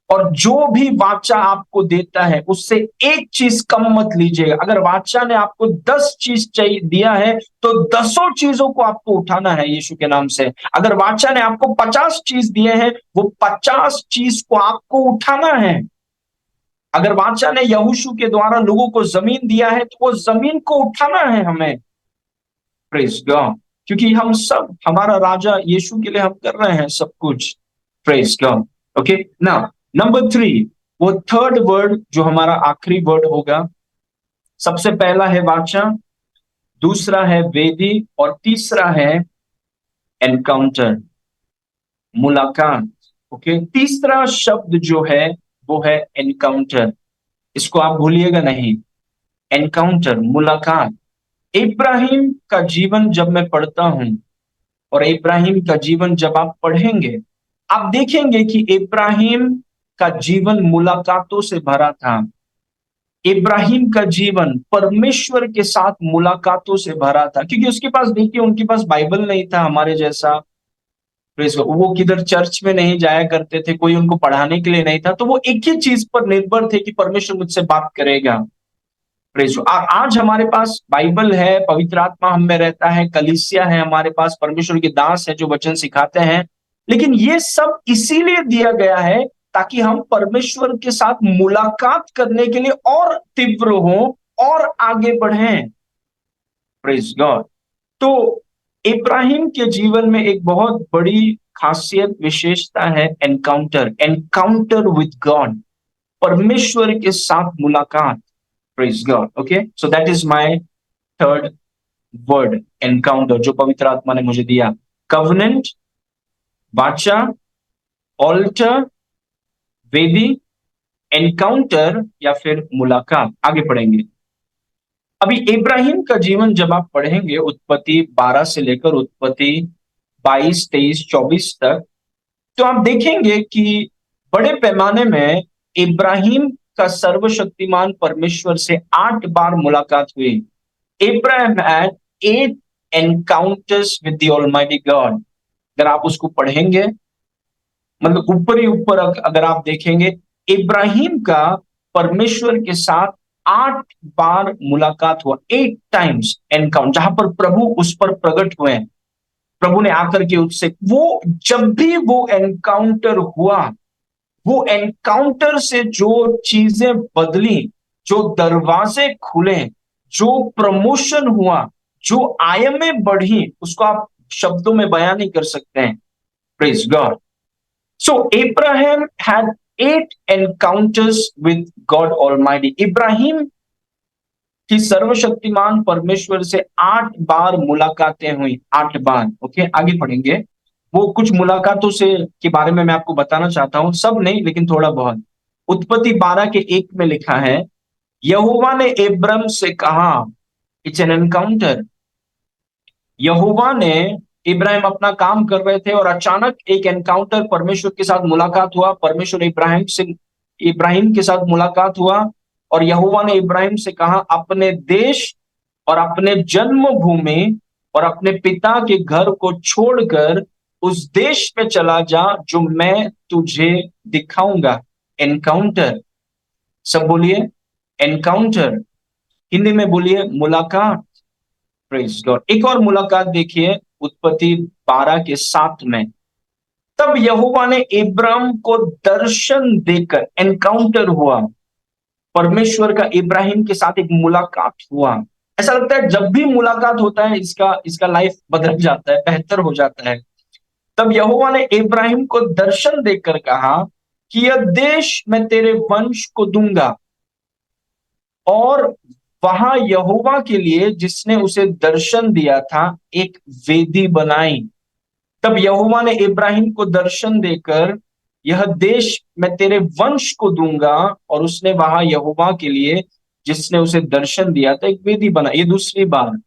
और जो भी वाचा आपको देता है उससे एक चीज कम मत लीजिएगा। अगर वाचा ने आपको 10 चीज चाहिए दिया है तो 10 चीजों को आपको उठाना है यीशु के नाम से। अगर वाचा ने आपको 50 चीज दिए हैं, वो 50 चीज को आपको उठाना है। अगर वाचा ने यहोशू के द्वारा लोगों को जमीन दिया है तो वो जमीन को उठाना है हमें। Praise God. क्योंकि हम सब, हमारा राजा यीशु के लिए हम कर रहे हैं सब कुछ। Praise God. ओके ना। नंबर 3, वो थर्ड वर्ड जो हमारा आखिरी वर्ड होगा, सबसे पहला है वाचा, दूसरा है वेदी, और तीसरा है एनकाउंटर, मुलाकात। ओके, तीसरा शब्द जो है वो है एनकाउंटर। इसको आप भूलिएगा नहीं। एनकाउंटर, मुलाकात। इब्राहिम का जीवन जब मैं पढ़ता हूं, और इब्राहिम का जीवन जब आप पढ़ेंगे, आप देखेंगे कि इब्राहिम का जीवन मुलाकातों से भरा था। इब्राहिम का जीवन परमेश्वर के साथ मुलाकातों से भरा था, क्योंकि उसके पास, देखिए, उनके पास बाइबल नहीं था हमारे जैसा। वो किधर चर्च में नहीं जाया करते थे, कोई उनको पढ़ाने के लिए नहीं था, तो वो एक ही चीज पर निर्भर थे कि परमेश्वर मुझसे बात करेगा। प्रेज। आज हमारे पास बाइबल है, पवित्र आत्मा हम में रहता है, कलीसिया है हमारे पास, परमेश्वर के दास है जो वचन सिखाते हैं। लेकिन ये सब इसीलिए दिया गया है ताकि हम परमेश्वर के साथ मुलाकात करने के लिए और तीव्र हों और आगे बढ़ें। Praise God. तो इब्राहिम के जीवन में एक बहुत बड़ी खासियत, विशेषता है एनकाउंटर, एनकाउंटर विद गॉड, परमेश्वर के साथ मुलाकात। Praise God. Okay, so that is my third word, encounter, जो पवित्र आत्मा ने मुझे दिया। Covenant, वाचा, altar, वेदी, एनकाउंटर या फिर मुलाकात। आगे पढ़ेंगे। अभी इब्राहिम का जीवन जब आप पढ़ेंगे, उत्पत्ति 12 से लेकर उत्पत्ति 22, 23, 24 तक, तो आप देखेंगे कि बड़े पैमाने में इब्राहिम का सर्वशक्तिमान परमेश्वर से 8 बार मुलाकात हुई। Abraham had 8 encounters with the Almighty God. अगर आप उसको पढ़ेंगे, मतलब ऊपर ही ऊपर अगर आप देखेंगे, इब्राहिम का परमेश्वर के साथ 8 बार मुलाकात हुआ, 8 टाइम्स एनकाउंटर, जहां पर प्रभु उस पर प्रकट हुए। प्रभु ने आकर के उससे, वो जब भी वो एनकाउंटर हुआ, वो एनकाउंटर से जो चीजें बदली, जो दरवाजे खुले, जो प्रमोशन हुआ, जो आयमें बढ़ी, उसको आप शब्दों में बयान नहीं कर सकते हैं। Praise God. So Ibrahim had 8 encounters with God almighty. Ibrahim की सर्वशक्तिमान परमेश्वर से 8 बार मुलाकातें हुई, 8 बार। ओके, आगे पढ़ेंगे। वो कुछ मुलाकातों से के बारे में मैं आपको बताना चाहता हूं, सब नहीं लेकिन थोड़ा बहुत। उत्पत्ति 12 के 1 में लिखा है, यहोवा ने इब्राहिम से कहा, इट्स एन एनकाउंटर। यहोवा ने, इब्राहिम अपना काम कर रहे थे और अचानक एक एनकाउंटर, परमेश्वर के साथ मुलाकात हुआ। परमेश्वर इब्राहिम के साथ मुलाकात हुआ, और यहोवा ने इब्राहिम से कहा, अपने देश और अपने जन्मभूमि और अपने पिता के घर को छोड़कर उस देश में चला जा जो मैं तुझे दिखाऊंगा। एनकाउंटर, सब बोलिए एनकाउंटर। हिंदी में बोलिए मुलाकात। Praise God. एक और मुलाकात देखिए, उत्पत्ति 12 के 7 में। तब यहोवा ने इब्राहिम को दर्शन देकर, एनकाउंटर हुआ, परमेश्वर का इब्राहिम के साथ एक मुलाकात हुआ। ऐसा लगता है जब भी मुलाकात होता है इसका इसका लाइफ बदल जाता है, बेहतर हो जाता है। तब यहोवा ने इब्राहिम को दर्शन देकर कहा कि यह देश मैं तेरे वंश को दूंगा, और वहां यहोवा के लिए, जिसने उसे दर्शन दिया था, एक वेदी बनाई। तब यहोवा ने इब्राहिम को दर्शन देकर, यह देश मैं तेरे वंश को दूंगा, और उसने वहां यहोवा के लिए, जिसने उसे दर्शन दिया था, एक वेदी बनाई। ये दूसरी बार।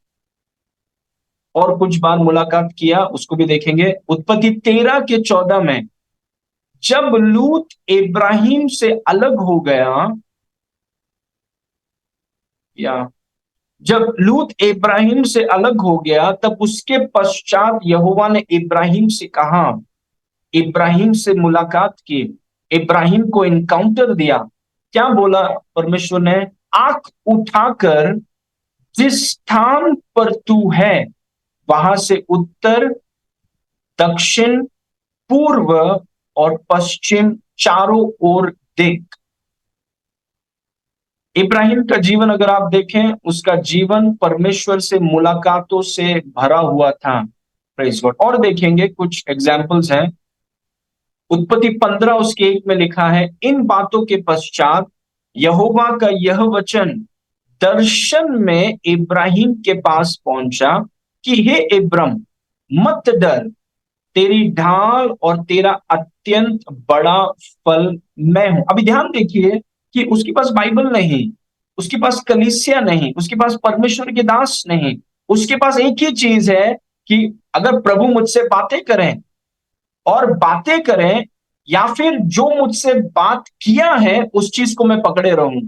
और कुछ बार मुलाकात किया, उसको भी देखेंगे। उत्पत्ति 13 के 14 में, जब लूत इब्राहिम से अलग हो गया, या जब लूत इब्राहिम से अलग हो गया, तब उसके पश्चात यहोवा ने इब्राहिम से कहा, इब्राहिम से मुलाकात की। इब्राहिम को इनकाउंटर दिया, क्या बोला परमेश्वर ने? आंख उठाकर जिस स्थान पर तू है वहां से उत्तर, दक्षिण, पूर्व और पश्चिम चारों ओर देख। इब्राहिम का जीवन अगर आप देखें, उसका जीवन परमेश्वर से मुलाकातों से भरा हुआ था। Praise God. और देखेंगे कुछ एग्जाम्पल्स हैं। उत्पत्ति 15 उसके 1 में लिखा है, इन बातों के पश्चात यहोवा का यह वचन दर्शन में इब्राहिम के पास पहुंचा कि हे इब्रम, मत डर, तेरी ढाल और तेरा अत्यंत बड़ा फल मैं हूं। अभी ध्यान देखिए कि उसके पास बाइबल नहीं, उसके पास कलीसिया नहीं, उसके पास परमेश्वर के दास नहीं, उसके पास एक ही चीज है कि अगर प्रभु मुझसे बातें करें और बातें करें, या फिर जो मुझसे बात किया है उस चीज को मैं पकड़े रहूं।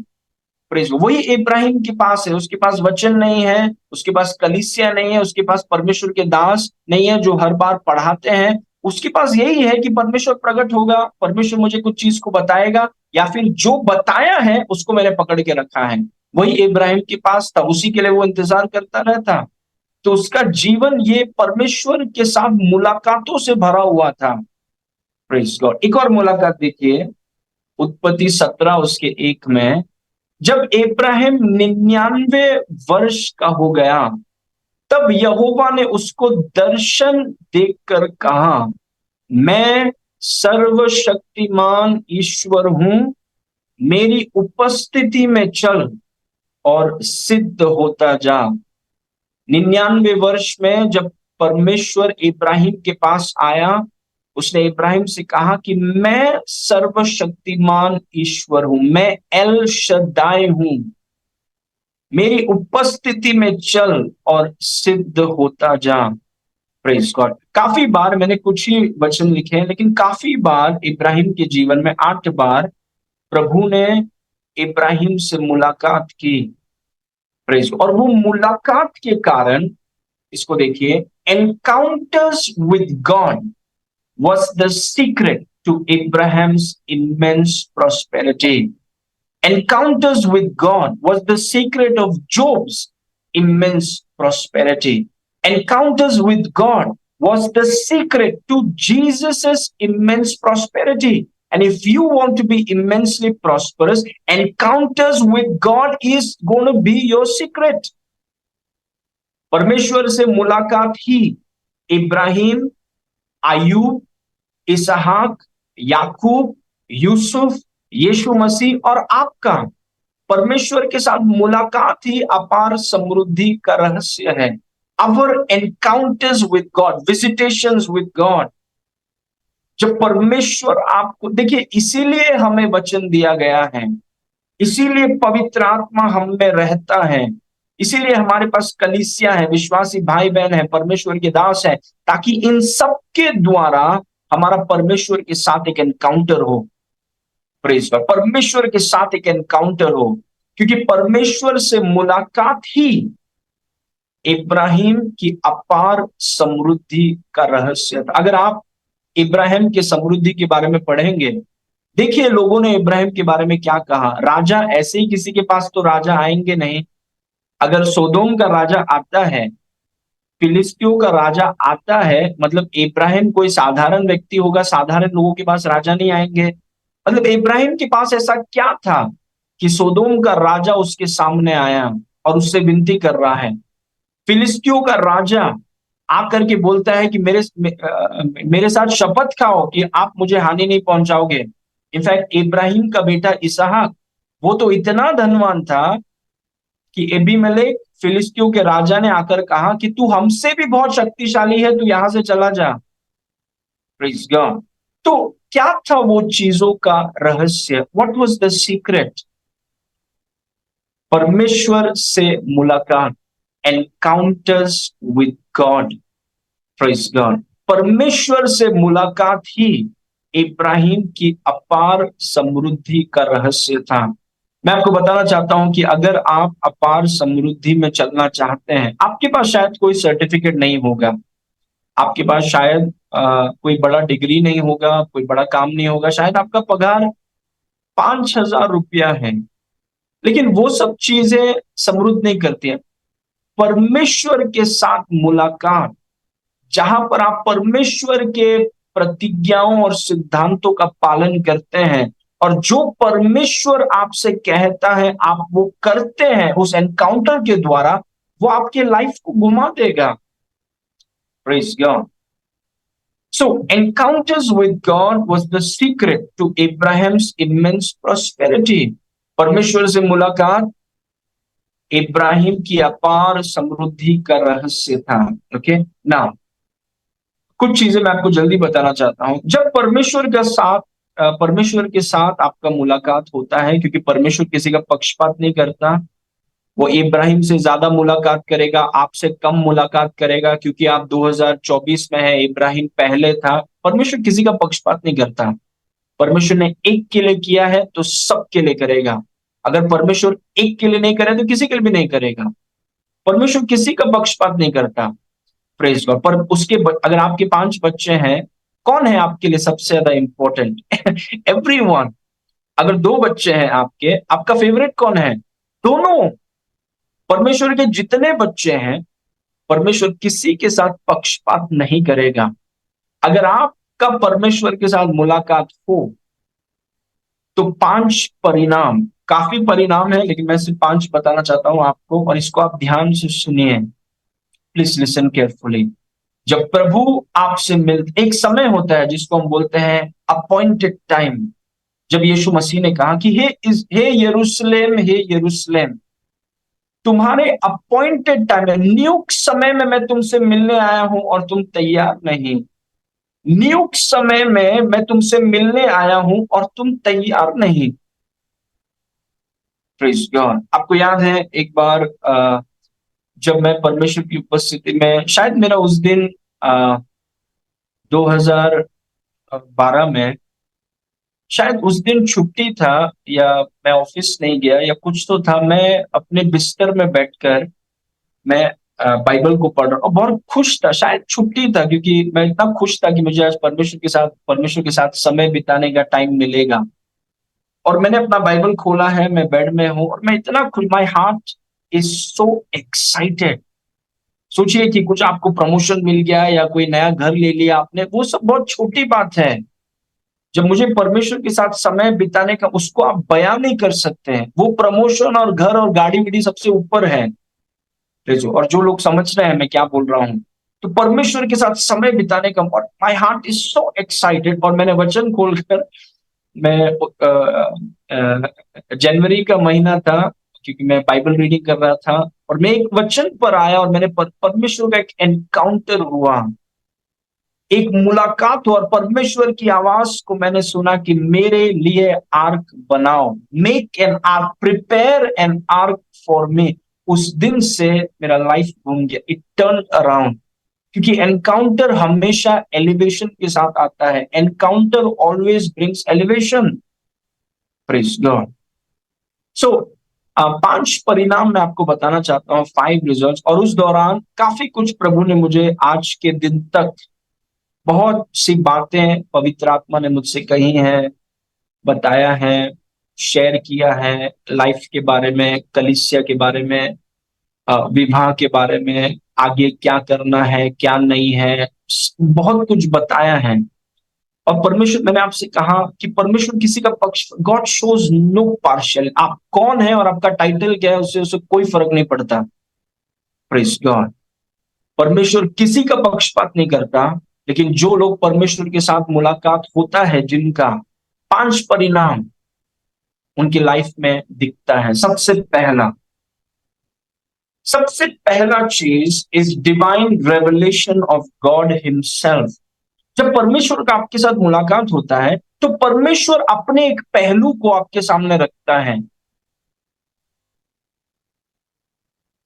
प्रेज। वही इब्राहिम के पास है। उसके पास वचन नहीं है, उसके पास कलीसिया नहीं है, उसके पास परमेश्वर के दास नहीं है जो हर बार पढ़ाते हैं। उसके पास यही है कि परमेश्वर प्रकट होगा, परमेश्वर मुझे कुछ चीज को बताएगा, या फिर जो बताया है उसको मैंने पकड़ के रखा है। वही इब्राहिम के पास था, उसी के लिए वो इंतजार करता रहता। तो उसका जीवन ये परमेश्वर के साथ मुलाकातों से भरा हुआ था। Praise God. एक और मुलाकात देखिए, उत्पत्ति 17 उसके 1 में, जब इब्राहिम 99 वर्ष का हो गया, तब यहोवा ने उसको दर्शन देखकर कहा, मैं सर्वशक्तिमान ईश्वर हूं, मेरी उपस्थिति में चल और सिद्ध होता जा। 99 वर्ष में जब परमेश्वर इब्राहिम के पास आया, उसने इब्राहिम से कहा कि मैं सर्वशक्तिमान ईश्वर हूं, मैं एल शद्दाई हूं, मेरी उपस्थिति में चल और सिद्ध होता जा। Praise God. काफी बार, मैंने कुछ ही वचन लिखे हैं, लेकिन काफी बार इब्राहिम के जीवन में 8 बार प्रभु ने इब्राहिम से मुलाकात की। प्रेज। और वो मुलाकात के कारण, इसको देखिए, encounters with God was the secret to Abraham's immense prosperity. Encounters with God was the secret of Job's immense prosperity. Encounters with God was the secret to Jesus's immense prosperity. And if you want to be immensely prosperous, encounters with God is going to be your secret. परमेश्वर से मुलाकात ही इब्राहिम, आयूब, इसहाक, याकूब, यूसुफ, यीशु मसीह और आपका परमेश्वर के साथ मुलाकात ही अपार समृद्धि का रहस्य है। Our encounters with God, visitations with God, जब परमेश्वर आपको, देखिए, इसीलिए हमें वचन दिया गया है, इसीलिए पवित्र आत्मा हम में रहता है, इसीलिए हमारे पास कलीसिया है, विश्वासी भाई बहन है, परमेश्वर के दास है, ताकि इन सब के द्वारा हमारा परमेश्वर के साथ एक एनकाउंटर हो। Praise God. परमेश्वर के साथ एक एनकाउंटर हो, क्योंकि परमेश्वर से मुलाकात ही इब्राहिम की अपार समृद्धि का रहस्य था। अगर आप इब्राहिम के समृद्धि के बारे में पढ़ेंगे, देखिए लोगों ने इब्राहिम के बारे में क्या कहा। राजा ऐसे ही किसी के पास तो राजा आएंगे नहीं। अगर सोदोम का राजा आता है, फिलिस्तियों का राजा आता है, मतलब इब्राहिम कोई साधारण व्यक्ति होगा, साधारण लोगों के पास राजा नहीं आएंगे। मतलब इब्राहिम के पास ऐसा क्या था कि सोदोम का राजा उसके सामने आया और उससे विनती कर रहा है। फिलिस्तियों का राजा आकर के बोलता है कि मेरे साथ शपथ खाओ कि आप मुझे हानि नहीं पहुंचाओगे। इनफैक्ट इब्राहिम का बेटा इसहाक, वो तो इतना धनवान था कि एबीमेलेक, फिलिस्तियों के राजा ने आकर कहा कि तू हमसे भी बहुत शक्तिशाली है, तू यहां से चला जा। Praise God. तो क्या था वो चीजों का रहस्य? What was the secret? परमेश्वर से मुलाकात, encounters with God. Praise God. परमेश्वर से मुलाकात ही इब्राहिम की अपार समृद्धि का रहस्य था। मैं आपको बताना चाहता हूं कि अगर आप अपार समृद्धि में चलना चाहते हैं, आपके पास शायद कोई सर्टिफिकेट नहीं होगा, आपके पास शायद कोई बड़ा डिग्री नहीं होगा, कोई बड़ा काम नहीं होगा, शायद आपका पगार 5,000 रुपया है, लेकिन वो सब चीजें समृद्ध नहीं करती हैं। परमेश्वर के साथ मुलाकात, जहां पर आप परमेश्वर के प्रतिज्ञाओं और सिद्धांतों का पालन करते हैं, और जो परमेश्वर आपसे कहता है आप वो करते हैं, उस एनकाउंटर के द्वारा वो आपके लाइफ को घुमा देगा। Praise God. So encounters with God was the secret to Abraham's immense prosperity. परमेश्वर से मुलाकात इब्राहिम की अपार समृद्धि का रहस्य था। ओके ना, कुछ चीजें मैं आपको जल्दी बताना चाहता हूं। जब परमेश्वर के साथ आपका मुलाकात होता है, क्योंकि परमेश्वर किसी का पक्षपात नहीं करता, वो इब्राहिम से ज्यादा मुलाकात करेगा, आपसे कम मुलाकात करेगा, क्योंकि आप 2024 में है, इब्राहिम पहले था। परमेश्वर किसी का पक्षपात नहीं करता। परमेश्वर ने एक के लिए किया है तो सब के लिए करेगा। अगर परमेश्वर एक के लिए नहीं करे तो किसी के लिए भी नहीं करेगा। परमेश्वर किसी का पक्षपात नहीं करता। Praise God. पर अगर आपके 5 बच्चे हैं, कौन है आपके लिए सबसे ज्यादा इंपॉर्टेंट? एवरीवन। अगर 2 बच्चे हैं आपके, आपका फेवरेट कौन है? दोनों। परमेश्वर के जितने बच्चे हैं, परमेश्वर किसी के साथ पक्षपात नहीं करेगा। अगर आपका परमेश्वर के साथ मुलाकात हो तो 5 परिणाम, काफी परिणाम है, लेकिन मैं सिर्फ 5 बताना चाहता हूं आपको, और इसको आप ध्यान से सुनिए। Please listen carefully. जब प्रभु आपसे मिलते, एक समय होता है जिसको हम बोलते हैं अपॉइंटेड टाइम, जब यीशु मसीह ने कहा कि हे यरूशलेम, हे यरूशलेम, तुम्हारे अपॉइंटेड टाइम में, नियुक्त समय में मैं तुमसे मिलने आया हूं और तुम तैयार नहीं। नियुक्त समय में मैं तुमसे मिलने आया हूं और तुम तैयार नहीं। Praise God. आपको याद है एक बार जब मैं परमेश्वर की उपस्थिति में, शायद मेरा उस दिन 2012 में, शायद उस दिन छुट्टी था, या मैं ऑफिस नहीं गया या कुछ तो था, मैं अपने बिस्तर में बैठकर मैं बाइबल को पढ़ रहा और बहुत खुश था। शायद छुट्टी था, क्योंकि मैं इतना खुश था कि मुझे आज परमेश्वर के साथ समय बिताने का टाइम मिलेगा। और मैंने अपना बाइबल खोला है, मैं बेड में हूं और मैं इतना खुश, my heart is so excited. सोचिए कि कुछ आपको प्रमोशन मिल गया या कोई नया घर ले लिया आपने, वो सब बहुत छोटी बात है। जब मुझे परमेश्वर के साथ समय बिताने का, उसको आप बयान नहीं कर सकते हैं। वो प्रमोशन और घर और गाड़ी वीडी सबसे ऊपर है। और जो लोग समझ रहे हैं मैं क्या बोल रहा हूं, तो परमेश्वर के साथ समय बिताने का, my heart is so excited. और मैंने वचन खोलकर, मैं जनवरी का महीना था, क्योंकि मैं बाइबल रीडिंग कर रहा था, और मैं एक वचन पर आया और मैंने परमेश्वर का एक एनकाउंटर हुआ, एक मुलाकात हुआ, और परमेश्वर की आवाज को मैंने सुना कि मेरे लिए आर्क बनाओ, make an ark, prepare an ark for me. उस दिन से मेरा लाइफ घूम गया, इट टर्न अराउंड। क्योंकि एनकाउंटर हमेशा एलिवेशन के साथ आता है। Encounter always brings elevation. Praise God. So 5 परिणाम मैं आपको बताना चाहता हूँ, 5 रिजल्ट्स। और उस दौरान काफी कुछ प्रभु ने मुझे आज के दिन तक बहुत सी बातें पवित्र आत्मा ने मुझसे कही हैं, बताया है, शेयर किया है, लाइफ के बारे में, कलीसिया के बारे में, विवाह के बारे में, आगे क्या करना है क्या नहीं है, बहुत कुछ बताया है। और परमेश्वर, मैंने आपसे कहा कि परमेश्वर किसी का पक्ष, गॉड शोज नो पार्शियल। आप कौन है और आपका टाइटल क्या है, उससे उसे कोई फर्क नहीं पड़ता। Praise God. परमेश्वर किसी का पक्षपात नहीं करता, लेकिन जो लोग परमेश्वर के साथ मुलाकात होता है, जिनका 5 परिणाम उनकी लाइफ में दिखता है। सबसे पहला चीज is divine revelation of God himself. जब परमेश्वर का आपके साथ मुलाकात होता है तो परमेश्वर अपने एक पहलू को आपके सामने रखता है।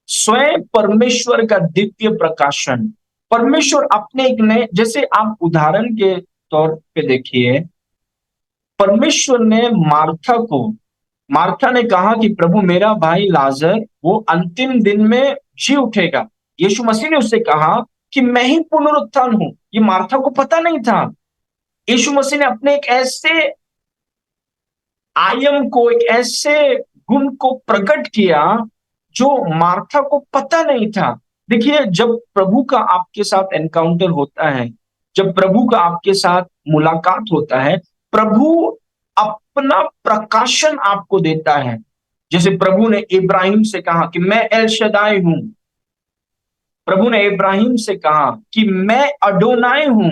स्वयं परमेश्वर का दिव्य प्रकाशन। परमेश्वर अपने एक नए, जैसे आप उदाहरण के तौर पे देखिए, परमेश्वर ने मार्था ने कहा कि प्रभु मेरा भाई लाजर वो अंतिम दिन में जी उठेगा। यीशु मसीह ने उससे कहा कि मैं ही पुनरुत्थान हूं। ये मार्था को पता नहीं था। यीशु मसीह ने अपने एक ऐसे आयम को, एक ऐसे गुण को प्रकट किया जो मार्था को पता नहीं था। देखिए, जब प्रभु का आपके साथ एनकाउंटर होता है, जब प्रभु का आपके साथ मुलाकात होता है, प्रभु अपना प्रकाशन आपको देता है। जैसे प्रभु ने इब्राहिम से कहा कि मैं एल शदाई हूं। प्रभु ने इब्राहिम से कहा कि मैं अडोनाय हूं।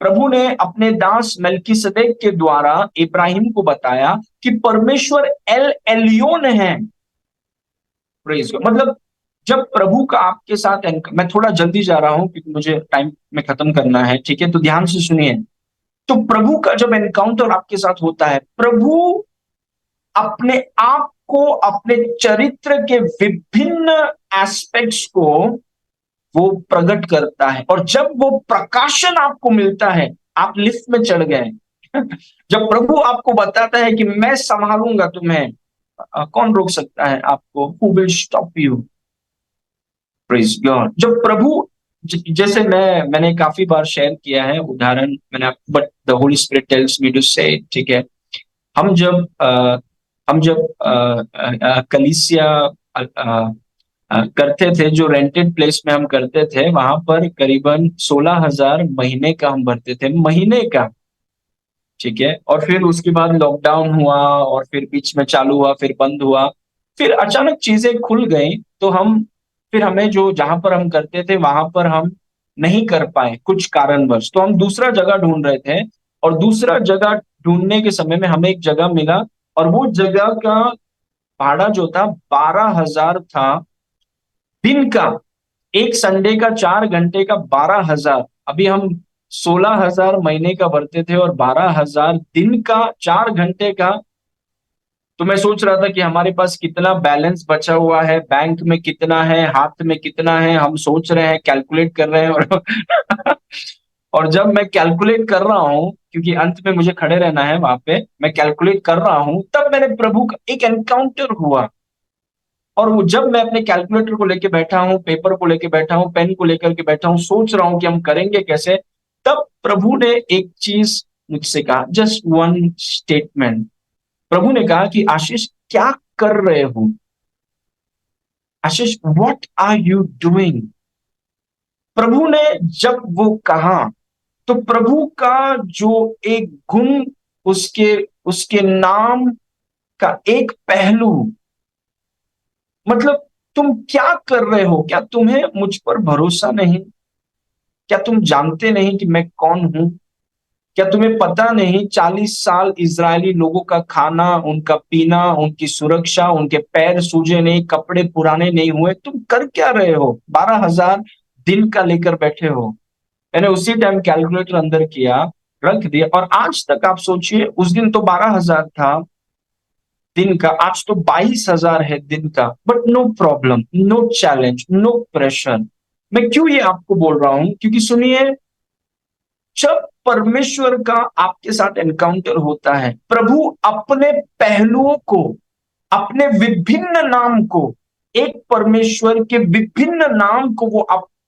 प्रभु ने अपने दास मेल्कीसदेक के द्वारा इब्राहिम को बताया कि परमेश्वर एल एलियोन है। Praise God. मतलब जब प्रभु का आपके साथ मैं थोड़ा जल्दी जा रहा हूं क्योंकि मुझे टाइम में खत्म करना है, ठीक है, तो ध्यान से सुनिए। तो प्रभु का जब एनकाउंटर आपके साथ होता है, प्रभु अपने आप को, अपने चरित्र के विभिन्न एस्पेक्ट्स को वो प्रकट करता है। और जब वो प्रकाशन आपको मिलता है, आप लिफ्ट में चढ़ गए। जब प्रभु आपको बताता है कि मैं संभालूंगा तुम्हें, कौन रोक सकता है आपको? Who will stop you? Praise God. जब प्रभु जैसे मैंने काफी बार शेयर किया है उदाहरण, मैंने, but the Holy Spirit tells me to say, ठीक है। हम जब कलीसिया करते थे, जो रेंटेड प्लेस में हम करते थे, वहां पर करीबन 16,000 महीने का हम भरते थे, महीने का, ठीक है। और फिर उसके बाद लॉकडाउन हुआ और फिर बीच में चालू हुआ, फिर बंद हुआ, फिर अचानक चीजें खुल गई, तो हम फिर हमें जो जहां पर हम करते थे वहां पर हम नहीं कर पाए कुछ कारणवश, तो हम दूसरा जगह ढूंढ रहे थे। और दूसरा जगह ढूंढने के समय में हमें एक जगह मिला, और वो जगह का भाड़ा जो था 12,000 था दिन का। एक संडे का 4 घंटे का 12,000। अभी हम 16,000 महीने का भरते थे और 12,000 दिन का 4 घंटे का। तो मैं सोच रहा था कि हमारे पास कितना बैलेंस बचा हुआ है, बैंक में कितना है, हाथ में कितना है, हम सोच रहे हैं, कैलकुलेट कर रहे हैं। और और जब मैं कैलकुलेट कर रहा हूं, क्योंकि अंत में मुझे खड़े रहना है वहां पे, मैं कैलकुलेट कर रहा हूं, तब मैंने प्रभु का एक एनकाउंटर हुआ। और वो जब मैं अपने कैलकुलेटर को लेके बैठा हूं, पेपर को लेके बैठा हूं, पेन को लेकर के बैठा हूं, सोच रहा हूं कि हम करेंगे कैसे, तब प्रभु ने एक चीज मुझसे कहा, जस्ट वन स्टेटमेंट। प्रभु ने कहा कि आशीष, क्या कर रहे हो? आशीष, व्हाट आर यू डूइंग? प्रभु ने जब वो कहा, तो प्रभु का जो एक गुण, उसके उसके नाम का एक पहलू, मतलब तुम क्या कर रहे हो? क्या तुम्हें मुझ पर भरोसा नहीं? क्या तुम जानते नहीं कि मैं कौन हूं? क्या तुम्हें पता नहीं 40 साल इजरायली लोगों का खाना, उनका पीना, उनकी सुरक्षा, उनके पैर सूजे नहीं, कपड़े पुराने नहीं हुए, तुम कर क्या रहे हो? 12,000 दिन का लेकर बैठे हो। मैंने उसी टाइम कैलकुलेटर अंदर किया, रख दिया, और आज तक आप सोचिए, उस दिन तो 12,000 था दिन का, आज तो 22,000 है दिन का। But no problem, no challenge, no pressure. मैं क्यों ये आपको बोल रहा हूं? क्योंकि सुनिए, जब परमेश्वर का आपके साथ एनकाउंटर होता है, प्रभु अपने पहलुओं को, अपने विभिन्न नाम को, एक परमेश्वर के विभिन्न नाम को वो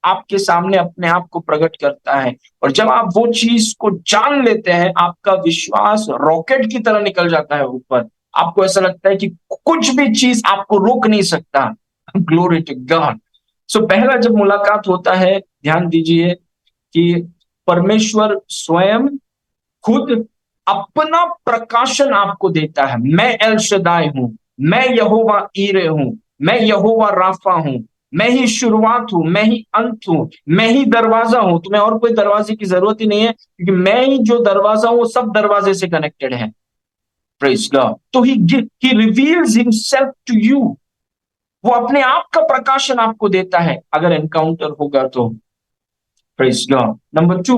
आपके सामने अपने आप को प्रकट करता है। और जब आप वो चीज को जान लेते हैं, आपका विश्वास रॉकेट की तरह निकल जाता है ऊपर। आपको ऐसा लगता है कि कुछ भी चीज आपको रोक नहीं सकता। Glory to God. सो पहला जब मुलाकात होता है, ध्यान दीजिए कि परमेश्वर स्वयं खुद अपना प्रकाशन आपको देता है। मैं एल शदाई हूं, मैं यहोवा ईरे हूं, मैं यहोवा राफा हूं, मैं ही शुरुआत हूं, मैं ही अंत हूं, मैं ही दरवाजा हूं। तुम्हें और कोई दरवाजे की जरूरत ही नहीं है, क्योंकि मैं ही जो दरवाजा हूं वो सब दरवाजे से कनेक्टेड है। Praise God. तो he reveals himself to you. वो अपने आप का प्रकाशन आपको देता है अगर एनकाउंटर होगा तो। Praise God. नंबर 2,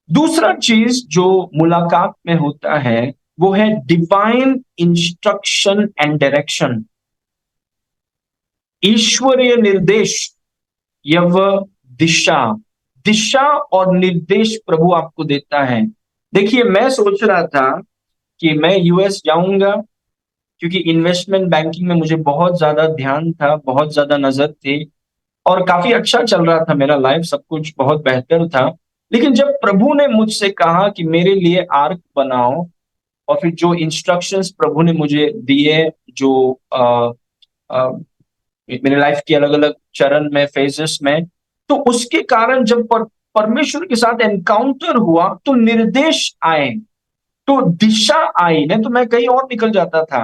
दूसरा चीज जो मुलाकात में होता है, वो है डिवाइन इंस्ट्रक्शन एंड डायरेक्शन। ईश्वरीय निर्देश या वह दिशा, दिशा और निर्देश प्रभु आपको देता है। देखिए, मैं सोच रहा था कि मैं यूएस जाऊंगा, क्योंकि इन्वेस्टमेंट बैंकिंग में मुझे बहुत ज्यादा ध्यान था, बहुत ज्यादा नजर थी। और काफी अच्छा चल रहा था मेरा लाइफ, सब कुछ बहुत बेहतर था। लेकिन जब प्रभु ने मुझसे कहा कि मेरे लिए आर्क बनाओ, और फिर जो इंस्ट्रक्शंस प्रभु ने मुझे दिए, जो अ, मेरे लाइफ के अलग अलग चरण में, फेजेस में, तो उसके कारण जब परमेश्वर के साथ एनकाउंटर हुआ तो निर्देश आए, तो दिशा आई, नहीं तो मैं कहीं और निकल जाता था।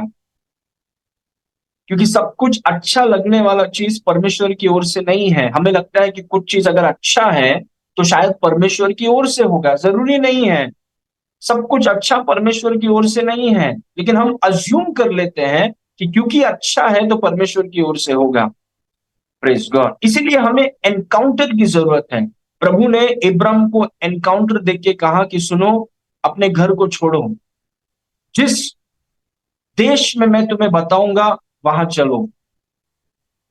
क्योंकि सब कुछ अच्छा लगने वाला चीज परमेश्वर की ओर से नहीं है। हमें लगता है कि कुछ चीज अगर अच्छा है तो शायद परमेश्वर की ओर से होगा, जरूरी नहीं है। सब कुछ अच्छा परमेश्वर की ओर से नहीं है, लेकिन हम अज्यूम कर लेते हैं कि क्योंकि अच्छा है तो परमेश्वर की ओर से होगा। Praise God. इसीलिए हमें एनकाउंटर की जरूरत है। प्रभु ने इब्राहिम को एनकाउंटर देख के कहा कि सुनो, अपने घर को छोड़ो, जिस देश में मैं तुम्हें बताऊंगा वहां चलो।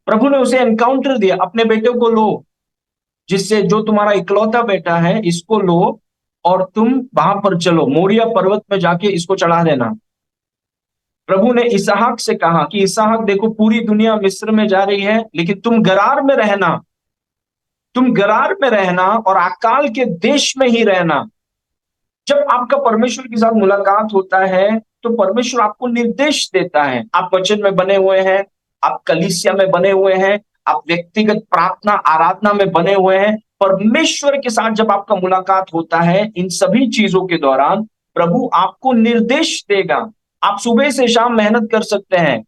प्रभु ने उसे एनकाउंटर दिया, अपने बेटे को लो, जिससे जो तुम्हारा इकलौता बेटा है इसको लो, और तुम वहां पर चलो, मोरिया पर्वत में जाके इसको चढ़ा देना। प्रभु ने इसहाक से कहा कि इसहाक देखो, पूरी दुनिया मिस्र में जा रही है, लेकिन तुम गरार में रहना, तुम गरार में रहना और अकाल के देश में ही रहना। जब आपका परमेश्वर के साथ मुलाकात होता है तो परमेश्वर आपको निर्देश देता है। आप वचन में बने हुए हैं, आप कलीसिया में बने हुए हैं, आप व्यक्तिगत प्रार्थना आराधना में बने हुए हैं। परमेश्वर के साथ जब आपका मुलाकात होता है, इन सभी चीजों के दौरान प्रभु आपको निर्देश देगा। आप सुबह से शाम मेहनत कर सकते हैं,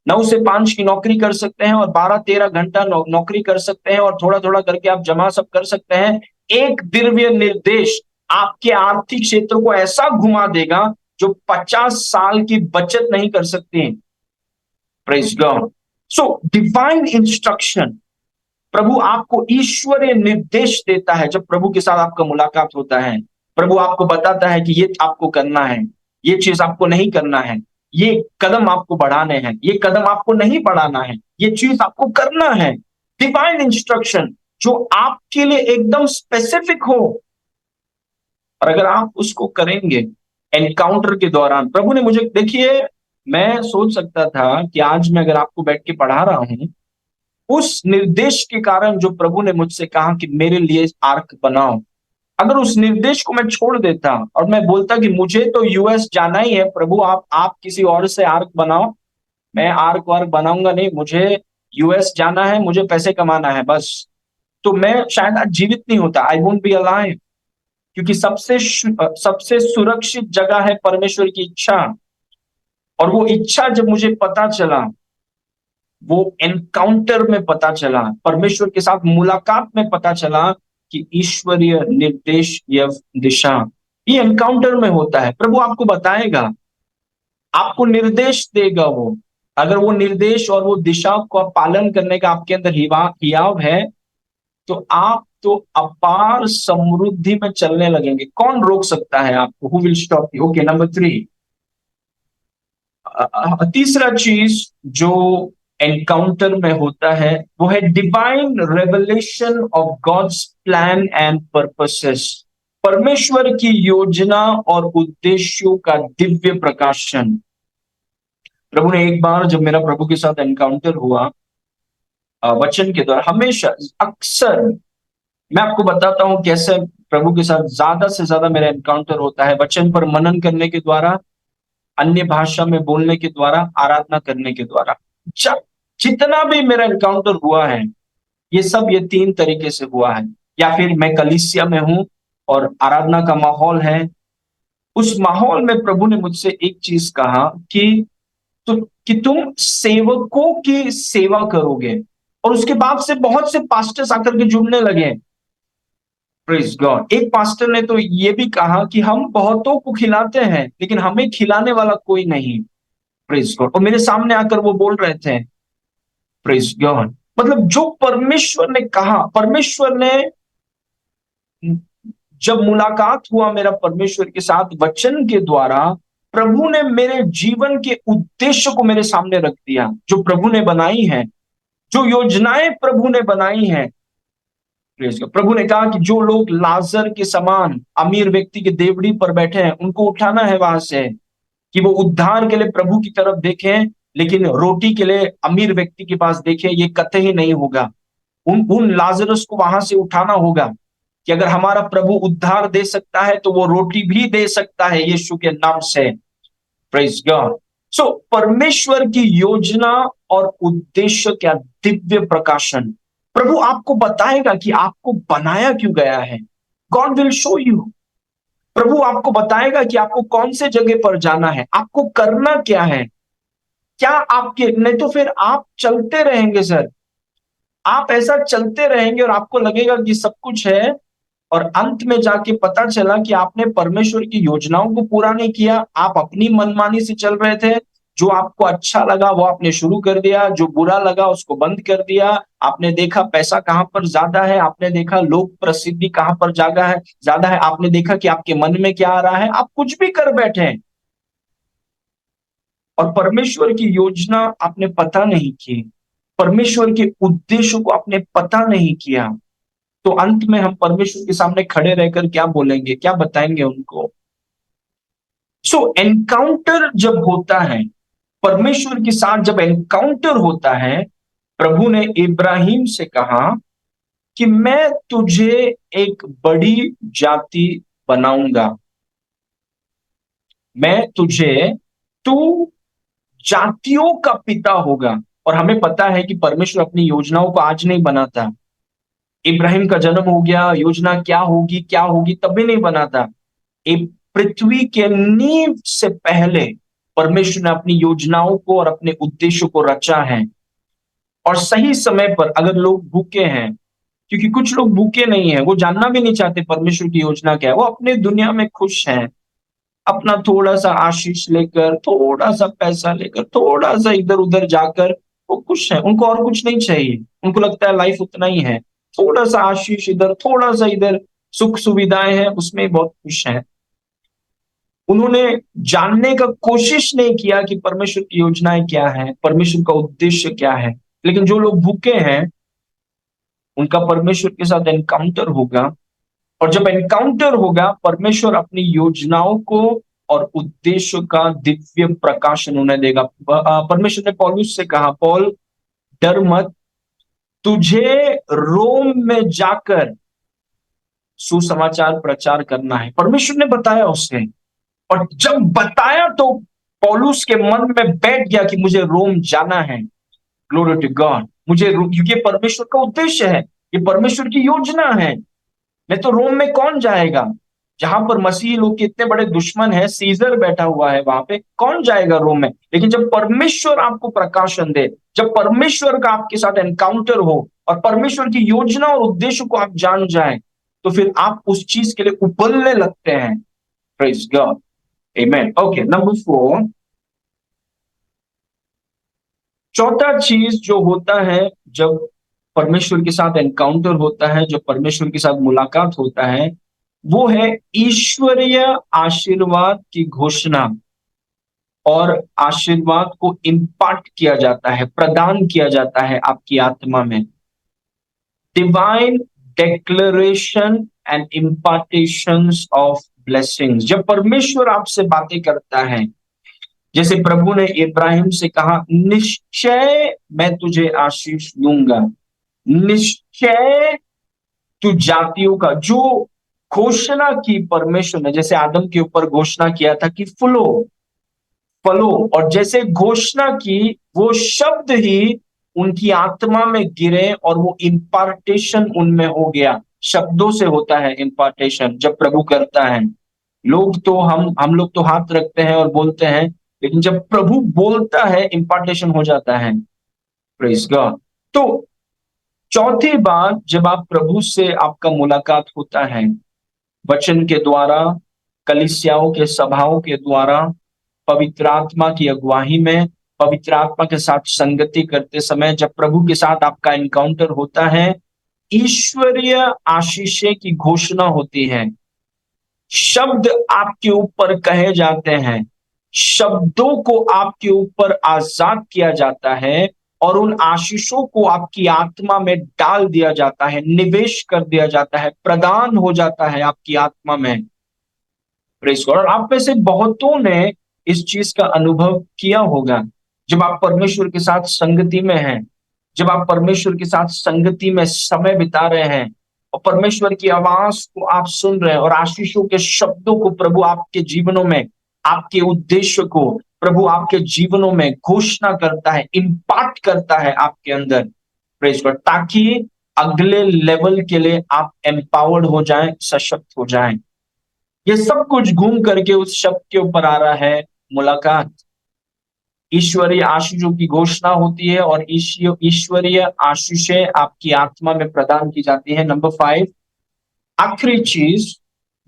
9 से 5 की नौकरी कर सकते हैं, और 12-13 घंटा नौकरी कर सकते हैं, और थोड़ा थोड़ा करके आप जमा सब कर सकते हैं। एक दिव्य निर्देश आपके आर्थिक क्षेत्र को ऐसा घुमा देगा जो 50 साल की बचत नहीं कर सकते। Praise God. So divine instruction, प्रभु आपको ईश्वरीय निर्देश देता है। जब प्रभु के साथ आपका मुलाकात होता है, प्रभु आपको बताता है कि ये आपको करना है, ये चीज आपको नहीं करना है, ये कदम आपको बढ़ाने हैं, ये कदम आपको नहीं बढ़ाना है, ये चीज आपको करना है। डिवाइन इंस्ट्रक्शन जो आपके लिए एकदम स्पेसिफिक हो, और अगर आप उसको करेंगे एनकाउंटर के दौरान। प्रभु ने मुझे, देखिए, मैं सोच सकता था कि आज मैं अगर आपको बैठ के पढ़ा रहा हूं, उस निर्देश के कारण जो प्रभु ने मुझसे कहा कि मेरे लिए आर्क बनाओ, अगर उस निर्देश को मैं छोड़ देता और मैं बोलता कि मुझे तो यूएस जाना ही है, प्रभु आप किसी और से आर्क बनाओ, मैं आर्क वार्क बनाऊंगा नहीं, मुझे यूएस जाना है, मुझे पैसे कमाना है बस, तो मैं शायद आज जीवित नहीं होता। I won't be alive. क्योंकि सबसे सुरक्षित जगह है परमेश्वर की इच्छा। और वो इच्छा जब मुझे पता चला, वो एनकाउंटर में पता चला, परमेश्वर के साथ मुलाकात में पता चला कि ईश्वरीय निर्देश या दिशा, ये एनकाउंटर में होता है। प्रभु आपको बताएगा, आपको निर्देश देगा। वो अगर वो निर्देश और वो दिशा का पालन करने का आपके अंदर हियाव है, तो आप तो अपार समृद्धि में चलने लगेंगे। कौन रोक सकता है आपको? Who will stop you? Okay, number 3। तीसरा चीज जो एनकाउंटर में होता है वो है divine revelation of God's plan and purposes. परमेश्वर की योजना और उद्देश्यों का दिव्य प्रकाशन। प्रभु ने एक बार, जब मेरा प्रभु के साथ एनकाउंटर हुआ वचन के द्वारा, हमेशा, अक्सर मैं आपको बताता हूं कैसे प्रभु के साथ ज्यादा से ज्यादा मेरा एनकाउंटर होता है, वचन पर मनन करने के द्वारा, अन्य भाषा में बोलने के द्वारा, आराधना करने के द्वारा। जितना भी मेरा एनकाउंटर हुआ है, ये सब ये 3 तरीके से हुआ है। या फिर मैं कलीसिया में हूं और आराधना का माहौल है, उस माहौल में प्रभु ने मुझसे एक चीज कहा कि तुम सेवकों की सेवा करोगे। और उसके बाद से बहुत से पास्टर्स आकर के जुड़ने लगे। Praise God. एक पास्टर ने तो ये भी कहा कि हम बहुतों को खिलाते हैं लेकिन हमें खिलाने वाला कोई नहीं। Praise God. और मेरे सामने आकर वो बोल रहे थे, प्रेज गॉड, मतलब जो परमेश्वर ने कहा, परमेश्वर ने, जब मुलाकात हुआ मेरा परमेश्वर के साथ वचन के द्वारा, प्रभु ने मेरे जीवन के उद्देश्य को मेरे सामने रख दिया, जो प्रभु ने बनाई है, जो योजनाएं प्रभु ने बनाई हैं। प्रभु ने कहा कि जो लोग लाजर के समान अमीर व्यक्ति के देवड़ी पर बैठे हैं, उनको उठाना है वहां से, कि वो उद्धार के लिए प्रभु की तरफ देखें, लेकिन रोटी के लिए अमीर व्यक्ति के पास देखें, ये कतई नहीं होगा। उन उन लाजरस को वहां से उठाना होगा कि अगर हमारा प्रभु उद्धार दे सकता है तो वो रोटी भी दे सकता है यीशु के नाम से। Praise God. सो परमेश्वर की योजना और उद्देश्य क्या दिव्य प्रकाशन। प्रभु आपको बताएगा कि आपको बनाया क्यों गया है। God will show you. प्रभु आपको बताएगा कि आपको कौन से जगह पर जाना है, आपको करना क्या है। क्या आपके नहीं तो फिर आप चलते रहेंगे सर, आप ऐसा चलते रहेंगे और आपको लगेगा कि सब कुछ है, और अंत में जाके पता चला कि आपने परमेश्वर की योजनाओं को पूरा नहीं किया। आप अपनी मनमानी से चल रहे थे। जो आपको अच्छा लगा वो आपने शुरू कर दिया, जो बुरा लगा उसको बंद कर दिया। आपने देखा पैसा कहां पर ज्यादा है, आपने देखा लोक प्रसिद्धि कहां पर जागा है ज्यादा है, आपने देखा कि आपके मन में क्या आ रहा है, आप कुछ भी कर बैठे हैं और परमेश्वर की योजना आपने पता नहीं की, परमेश्वर के उद्देश्य को आपने पता नहीं किया। तो अंत में हम परमेश्वर के सामने खड़े रहकर क्या बोलेंगे, क्या बताएंगे उनको। सो एनकाउंटर जब होता है, परमेश्वर के साथ जब एनकाउंटर होता है, प्रभु ने इब्राहिम से कहा कि मैं तुझे एक बड़ी जाति बनाऊंगा, मैं तुझे, तू जातियों का पिता होगा। और हमें पता है कि परमेश्वर अपनी योजनाओं को आज नहीं बनाता। इब्राहिम का जन्म हो गया, योजना क्या होगी तब भी नहीं बनाता। एक पृथ्वी के नींव से पहले परमेश्वर ने अपनी योजनाओं को और अपने उद्देश्यों को रचा है। और सही समय पर अगर लोग भूखे हैं, क्योंकि कुछ लोग भूखे नहीं है, वो जानना भी नहीं चाहते परमेश्वर की योजना क्या है, वो अपने दुनिया में खुश हैं, अपना थोड़ा सा आशीष लेकर, थोड़ा सा पैसा लेकर, थोड़ा सा इधर उधर जाकर वो खुश है, उनको और कुछ नहीं चाहिए। उनको लगता है लाइफ उतना ही है, थोड़ा सा आशीष इधर, थोड़ा सा इधर, सुख सुविधाएं हैं, उसमें बहुत खुश है। उन्होंने जानने का कोशिश नहीं किया कि परमेश्वर की योजनाएं क्या है, परमेश्वर का उद्देश्य क्या है। लेकिन जो लोग भूखे हैं उनका परमेश्वर के साथ एनकाउंटर होगा, और जब एनकाउंटर होगा परमेश्वर अपनी योजनाओं को और उद्देश्य का दिव्य प्रकाशन उन्हें देगा। परमेश्वर ने पौलुस से कहा, पौल डर मत, तुझे रोम में जाकर सुसमाचार प्रचार करना है। परमेश्वर ने बताया उसे, और जब बताया तो पौलुस के मन में बैठ गया कि मुझे रोम जाना है। Glory to God. क्योंकि ये परमेश्वर का उद्देश्य है, ये परमेश्वर की योजना है। नहीं तो रोम में कौन जाएगा, जहां पर मसीही लोग के इतने बड़े दुश्मन है, सीजर बैठा हुआ है वहां पे, कौन जाएगा रोम में। लेकिन जब परमेश्वर आपको प्रकाशन दे, जब परमेश्वर का आपके साथ एनकाउंटर हो और परमेश्वर की योजना और उद्देश्य को आप जान जाए, तो फिर आप उस चीज के लिए उबलने लगते हैं। Praise God. Amen. Okay, number 4, चौथा चीज जो होता है जब परमेश्वर के साथ एनकाउंटर होता है, जब परमेश्वर के साथ मुलाकात होता है, वो है ईश्वरीय आशीर्वाद की घोषणा। और आशीर्वाद को इम्पार्ट किया जाता है, प्रदान किया जाता है आपकी आत्मा में। Divine declaration and impartations of blessings. जब परमेश्वर आपसे बातें करता है, जैसे प्रभु ने इब्राहिम से कहा, निश्चय मैं तुझे आशीष दूंगा, निश्चय तू जातियों का, जो घोषणा की परमेश्वर ने, जैसे आदम के ऊपर घोषणा किया था कि फलो फलो, और जैसे घोषणा की वो शब्द ही उनकी आत्मा में गिरे और वो इम्पार्टेशन उनमें हो गया। शब्दों से होता है इम्पार्टेशन जब प्रभु करता है। लोग तो हम लोग तो हाथ रखते हैं और बोलते हैं, लेकिन जब प्रभु बोलता है इम्पार्टेशन हो जाता है। Praise God. तो चौथी बात, जब आप प्रभु से आपका मुलाकात होता है, वचन के द्वारा, कलीसियाओं के सभाओं के द्वारा, पवित्र आत्मा की अगुवाई में, पवित्र आत्मा के साथ संगति करते समय, जब प्रभु के साथ आपका एनकाउंटर होता है, ईश्वरीय आशीषें की घोषणा होती है। शब्द आपके ऊपर कहे जाते हैं, शब्दों को आपके ऊपर आजाद किया जाता है, और उन आशीषों को आपकी आत्मा में डाल दिया जाता है, निवेश कर दिया जाता है, प्रदान हो जाता है आपकी आत्मा में। Praise God. और आप में से बहुतों ने इस चीज का अनुभव किया होगा, जब आप परमेश्वर के साथ संगति में हैं, जब आप परमेश्वर के साथ संगति में समय बिता रहे हैं और परमेश्वर की आवाज को आप सुन रहे हैं और आशीषों के शब्दों को प्रभु आपके जीवनों में, आपके उद्देश्य को प्रभु आपके जीवनों में घोषणा करता है, इम्पार्ट करता है आपके अंदर, प्रेज गॉड, ताकि अगले लेवल के लिए आप एम्पावर्ड हो जाएं, सशक्त हो जाएं। ये सब कुछ घूम करके उस शब्द के ऊपर आ रहा है, मुलाकात। ईश्वरीय आशीषों की घोषणा होती है और ईश्वरीय आशीषें आपकी आत्मा में प्रदान की जाती है। नंबर 5, आखिरी चीज,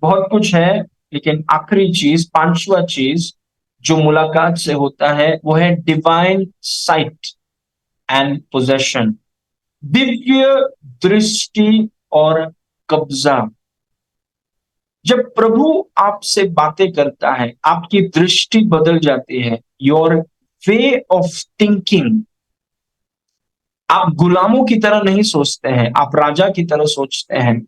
बहुत कुछ है लेकिन आखिरी चीज, पांचवा चीज जो मुलाकात से होता है वो है divine site and possession, Divya दृष्टि और कब्जा। जब प्रभु आपसे बातें करता है, आपकी दृष्टि बदल जाती है, योर वे ऑफ थिंकिंग। आप गुलामों की तरह नहीं सोचते हैं, आप राजा की तरह सोचते हैं।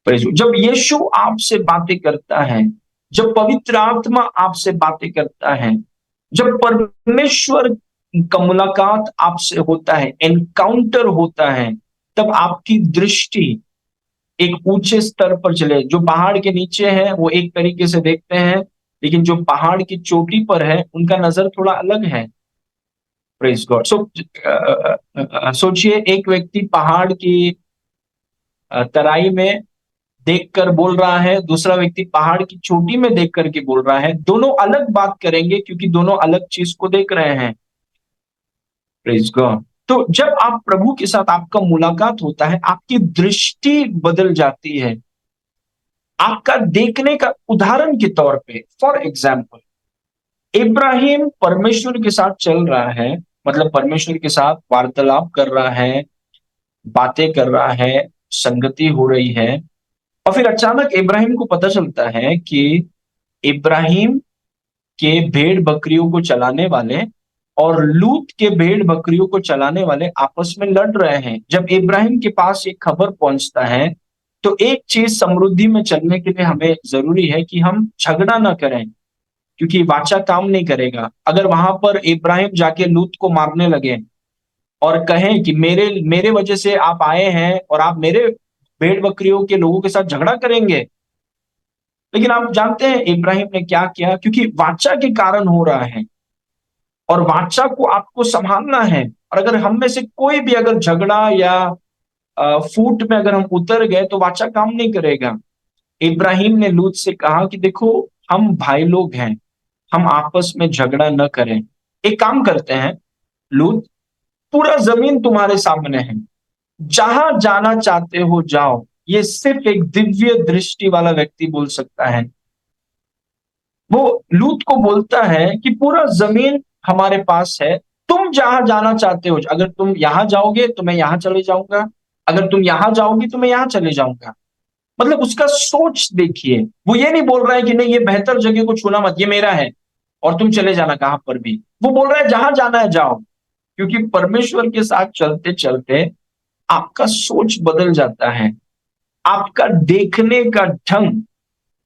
जब यीशु आपसे बातें करता है, जब पवित्र आत्मा आपसे बातें करता है, जब परमेश्वर का मुलाकात आपसे होता है, एनकाउंटर होता है, तब आपकी दृष्टि एक ऊंचे स्तर पर चले। जो पहाड़ के नीचे है वो एक तरीके से देखते हैं, लेकिन जो पहाड़ की चोटी पर है उनका नजर थोड़ा अलग है। Praise God. सोचिए, एक व्यक्ति पहाड़ की तराई में देखकर बोल रहा है, दूसरा व्यक्ति पहाड़ की चोटी में देख करके बोल रहा है। दोनों अलग बात करेंगे क्योंकि दोनों अलग चीज को देख रहे हैं। Praise God. तो जब आप प्रभु के साथ आपका मुलाकात होता है, आपकी दृष्टि बदल जाती है। आपका देखने का, उदाहरण के तौर पे, फॉर एग्जाम्पल, इब्राहिम परमेश्वर के साथ चल रहा है, मतलब परमेश्वर के साथ वार्तालाप कर रहा है, बातें कर रहा है, संगति हो रही है, और फिर अचानक इब्राहिम को पता चलता है कि इब्राहिम के भेड़ बकरियों को चलाने वाले और लूत के भेड़ बकरियों को चलाने वाले आपस में लड़ रहे हैं। जब इब्राहिम के पास एक खबर पहुंचता है, तो एक चीज समृद्धि में चलने के लिए हमें जरूरी है कि हम झगड़ा ना करें, क्योंकि वाचा काम नहीं करेगा। अगर वहां पर इब्राहिम जाके लूत को मारने लगे और कहें कि मेरे मेरे वजह से आप आए हैं और आप मेरे भेड़ बकरियों के लोगों के साथ झगड़ा करेंगे, लेकिन आप जानते हैं इब्राहिम ने क्या किया, क्योंकि वाचा के कारण हो रहा है और वाचा को आपको संभालना है। और अगर हम में से कोई भी अगर झगड़ा या फूट में अगर हम उतर गए तो वाचा काम नहीं करेगा। इब्राहिम ने लूत से कहा कि देखो, हम भाई लोग हैं, हम आपस में झगड़ा न करें। एक काम करते हैं लूत, पूरा जमीन तुम्हारे सामने है, जहां जाना चाहते हो जाओ। ये सिर्फ एक दिव्य दृष्टि वाला व्यक्ति बोल सकता है। वो लूत को बोलता है कि पूरा जमीन हमारे पास है, तुम जहां जाना चाहते हो, अगर तुम यहां जाओगे तो मैं यहां चले जाऊंगा, अगर तुम यहां जाओगी तो मैं यहां चले जाऊंगा। मतलब उसका सोच देखिए, वो ये नहीं बोल रहा है कि नहीं ये बेहतर जगह को छूना मत, ये मेरा है और तुम चले जाना कहां पर भी। वो बोल रहा है जहां जाना है जाओ, क्योंकि परमेश्वर के साथ चलते चलते आपका सोच बदल जाता है, आपका देखने का ढंग,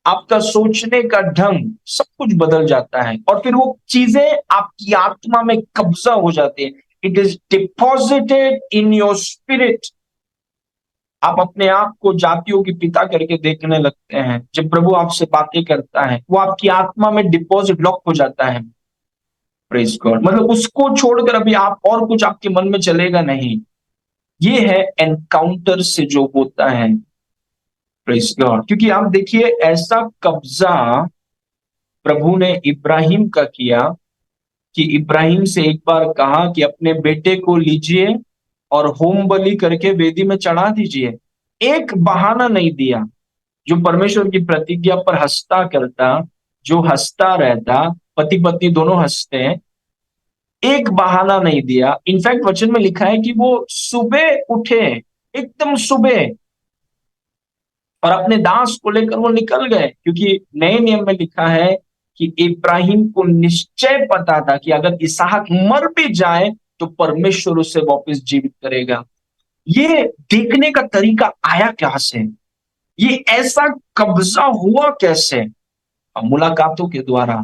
आपका सोचने का ढंग, सब कुछ बदल जाता है और फिर वो चीजें आपकी आत्मा में कब्जा हो जाती है। It is deposited in your spirit. आप अपने आप को जातियों के पिता करके देखने लगते हैं। जब प्रभु आपसे बातें करता है, वो आपकी आत्मा में डिपॉजिट, लॉक हो जाता है। Praise God. मतलब उसको छोड़कर अभी आप और कुछ आपके मन में चलेगा नहीं। ये है एनकाउंटर से जो होता है। Praise God. क्योंकि आप देखिए, ऐसा कब्जा प्रभु ने इब्राहिम का किया कि इब्राहिम से एक बार कहा कि अपने बेटे को लीजिए और होम बलि करके वेदी में चढ़ा दीजिए। एक बहाना नहीं दिया। जो परमेश्वर की प्रतिज्ञा पर हंसता करता, जो हंसता रहता, पति पत्नी दोनों हंसते हैं, एक बहाना नहीं दिया। इनफैक्ट वचन में लिखा है कि वो सुबह उठे, एकदम सुबह, और अपने दास को लेकर वो निकल गए, क्योंकि नए नियम में लिखा है कि इब्राहिम को निश्चय पता था कि अगर इसहाक मर भी जाए तो परमेश्वर उसे वापस जीवित करेगा। ये देखने का तरीका आया क्या से, ये ऐसा कब्जा हुआ कैसे? मुलाकातों के द्वारा।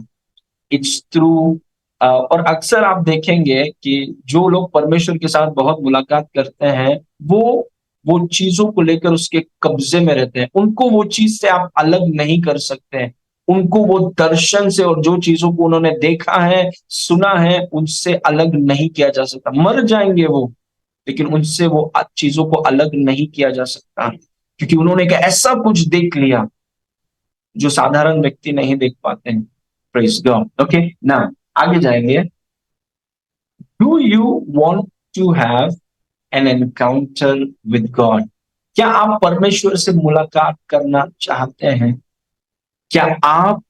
इट्स थ्रू और अक्सर आप देखेंगे कि जो लोग परमेश्वर के साथ बहुत मुलाकात करते हैं, वो चीजों को लेकर उसके कब्जे में रहते हैं। उनको वो चीज से आप अलग नहीं कर सकते हैं। उनको वो दर्शन से और जो चीजों को उन्होंने देखा है, सुना है, उनसे अलग नहीं किया जा सकता। मर जाएंगे वो, लेकिन उनसे वो चीजों को अलग नहीं किया जा सकता, क्योंकि उन्होंने एक ऐसा कुछ देख लिया जो साधारण व्यक्ति नहीं देख पाते हैं। Praise God. ओके, ना आगे जाएंगे। Do you want to have an encounter with God? क्या आप परमेश्वर से मुलाकात करना चाहते हैं? क्या आप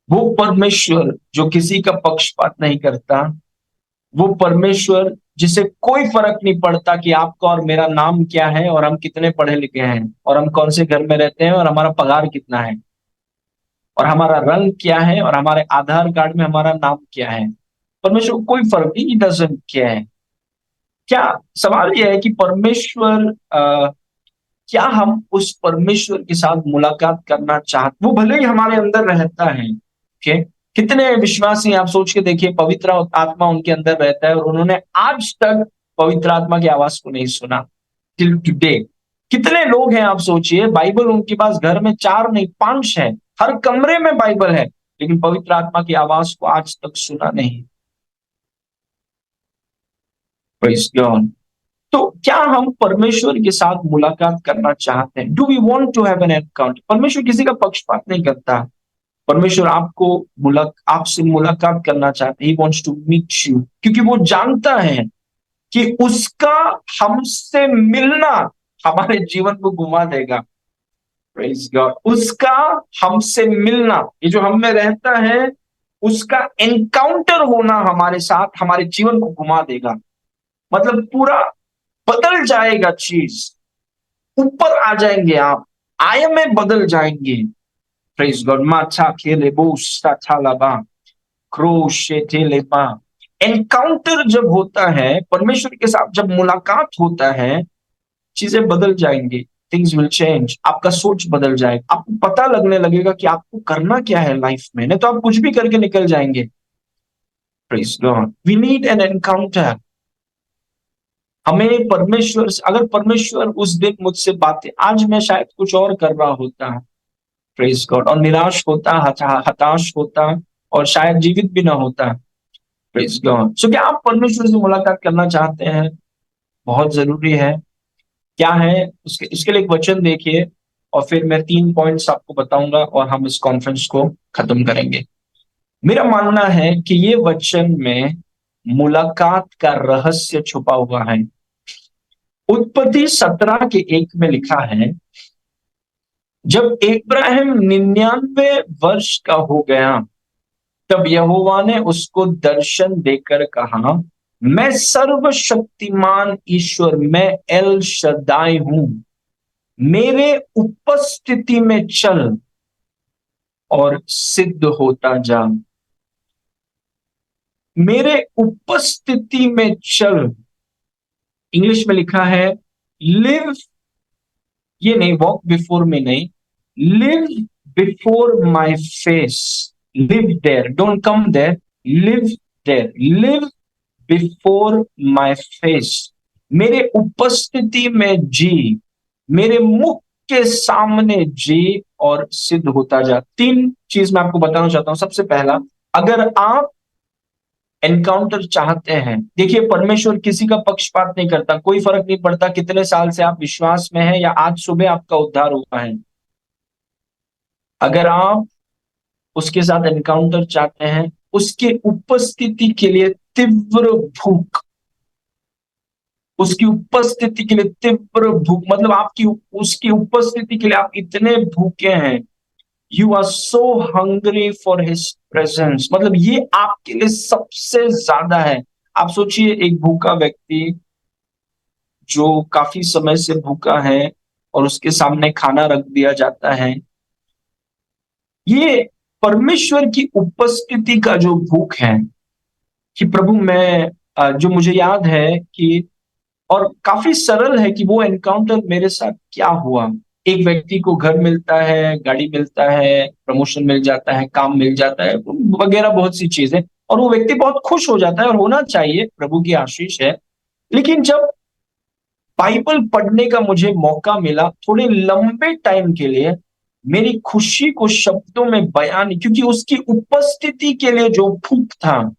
वो परमेश्वर जो किसी का पक्षपात नहीं करता, वो परमेश्वर जिसे कोई फर्क नहीं पड़ता कि आपका और मेरा नाम क्या है और हम कितने पढ़े लिखे हैं और हम कौन से घर में रहते हैं और हमारा पगार कितना है और हमारा रंग क्या है और हमारे आधार कार्ड में हमारा नाम क्या है, परमेश्वर को कोई फर्क नहीं, डजंट क्या है। क्या सवाल यह है कि परमेश्वर क्या हम उस परमेश्वर के साथ मुलाकात करना चाहते, वो भले ही हमारे अंदर रहता है। ओके, कितने विश्वासी आप सोच के देखिए, पवित्र आत्मा उनके अंदर रहता है और उन्होंने आज तक पवित्र आत्मा की आवाज को नहीं सुना टिल टुडे। कितने लोग हैं आप सोचिए, बाइबल उनके पास घर में 4 नहीं 5 है, हर कमरे में बाइबल है, लेकिन पवित्र आत्मा की आवाज को आज तक सुना नहीं। Praise God. तो क्या हम परमेश्वर के साथ मुलाकात करना चाहते हैं? Do we want to have an encounter? परमेश्वर किसी का पक्षपात नहीं करता। परमेश्वर आपसे मुलाकात करना चाहते हैं। He wants to meet you, क्योंकि वो जानता है कि उसका हमसे मिलना हमारे जीवन को घुमा देगा। Praise God. उसका हमसे मिलना, ये जो हम में रहता है, उसका एनकाउंटर होना हमारे साथ हमारे जीवन को घुमा देगा। मतलब पूरा बदल जाएगा चीज, ऊपर आ जाएंगे आप, आय में बदल जाएंगे। Praise God. माछा खेले बोसा छालाबा क्रोशे लेबा। एनकाउंटर जब होता है, परमेश्वर के साथ जब मुलाकात होता है, चीजें बदल जाएंगी। Things will change. आपका सोच बदल जाएगा, आपको पता लगने लगेगा कि आपको करना क्या है लाइफ में, नहीं तो आप कुछ भी करके निकल जाएंगे। Praise God. We need an encounter. हमें परमेश्वर से, अगर परमेश्वर उस दिन मुझसे बातें, आज मैं शायद कुछ और कर रहा होता, प्रेज गॉड, और निराश होता, हताश होता और शायद जीवित भी ना होता। Praise God. सो क्या आप परमेश्वर से मुलाकात करना चाहते हैं? बहुत जरूरी है। क्या है उसके उसके लिए एक वचन देखिए, और फिर मैं 3 पॉइंट्स आपको बताऊंगा और हम इस कॉन्फ्रेंस को खत्म करेंगे। मेरा मानना है कि ये वचन में मुलाकात का रहस्य छुपा हुआ है। उत्पत्ति 17 के 1 में लिखा है, जब इब्राहिम 99 वर्ष का हो गया, तब यहोवा ने उसको दर्शन देकर कहा, मैं सर्वशक्तिमान ईश्वर, मैं एल शदाई हूं, मेरे उपस्थिति में चल और सिद्ध होता जा। मेरे उपस्थिति में चल, इंग्लिश में लिखा है लिव, ये नहीं वॉक बिफोर में नहीं, live before my face. Live there, don't come there, live there, live before my face. मेरे उपस्थिति में जी, मेरे मुख के सामने जी और सिद्ध होता जा। 3 चीज मैं आपको बताना चाहता हूं। सबसे पहला, अगर आप एनकाउंटर चाहते हैं, देखिए परमेश्वर किसी का पक्षपात नहीं करता। कोई फर्क नहीं पड़ता कितने साल से आप विश्वास में हैं या आज सुबह आपका उद्धार हुआ है। अगर आप उसके साथ एनकाउंटर चाहते हैं, उसके उपस्थिति के लिए तीव्र भूख, उसकी उपस्थिति के लिए तीव्र भूख, मतलब आपकी उसकी उपस्थिति के लिए आप इतने भूखे हैं, you are so hungry for his presence, मतलब ये आपके लिए सबसे ज्यादा है। आप सोचिए, एक भूखा व्यक्ति जो काफी समय से भूखा है और उसके सामने खाना रख दिया जाता है, ये परमेश्वर की उपस्थिति का जो भूख है कि प्रभु मैं, जो मुझे याद है कि, और काफी सरल है कि वो एनकाउंटर मेरे साथ क्या हुआ। एक व्यक्ति को घर मिलता है, गाड़ी मिलता है, प्रमोशन मिल जाता है, काम मिल जाता है, वगैरह बहुत सी चीजें, और वो व्यक्ति बहुत खुश हो जाता है, और होना चाहिए, प्रभु की आशीष है। लेकिन जब बाइबल पढ़ने का मुझे मौका मिला थोड़े लंबे टाइम के लिए, मेरी खुशी को शब्दों में बयान नहीं, क्योंकि उसकी उपस्थिति के लिए जो भूख था,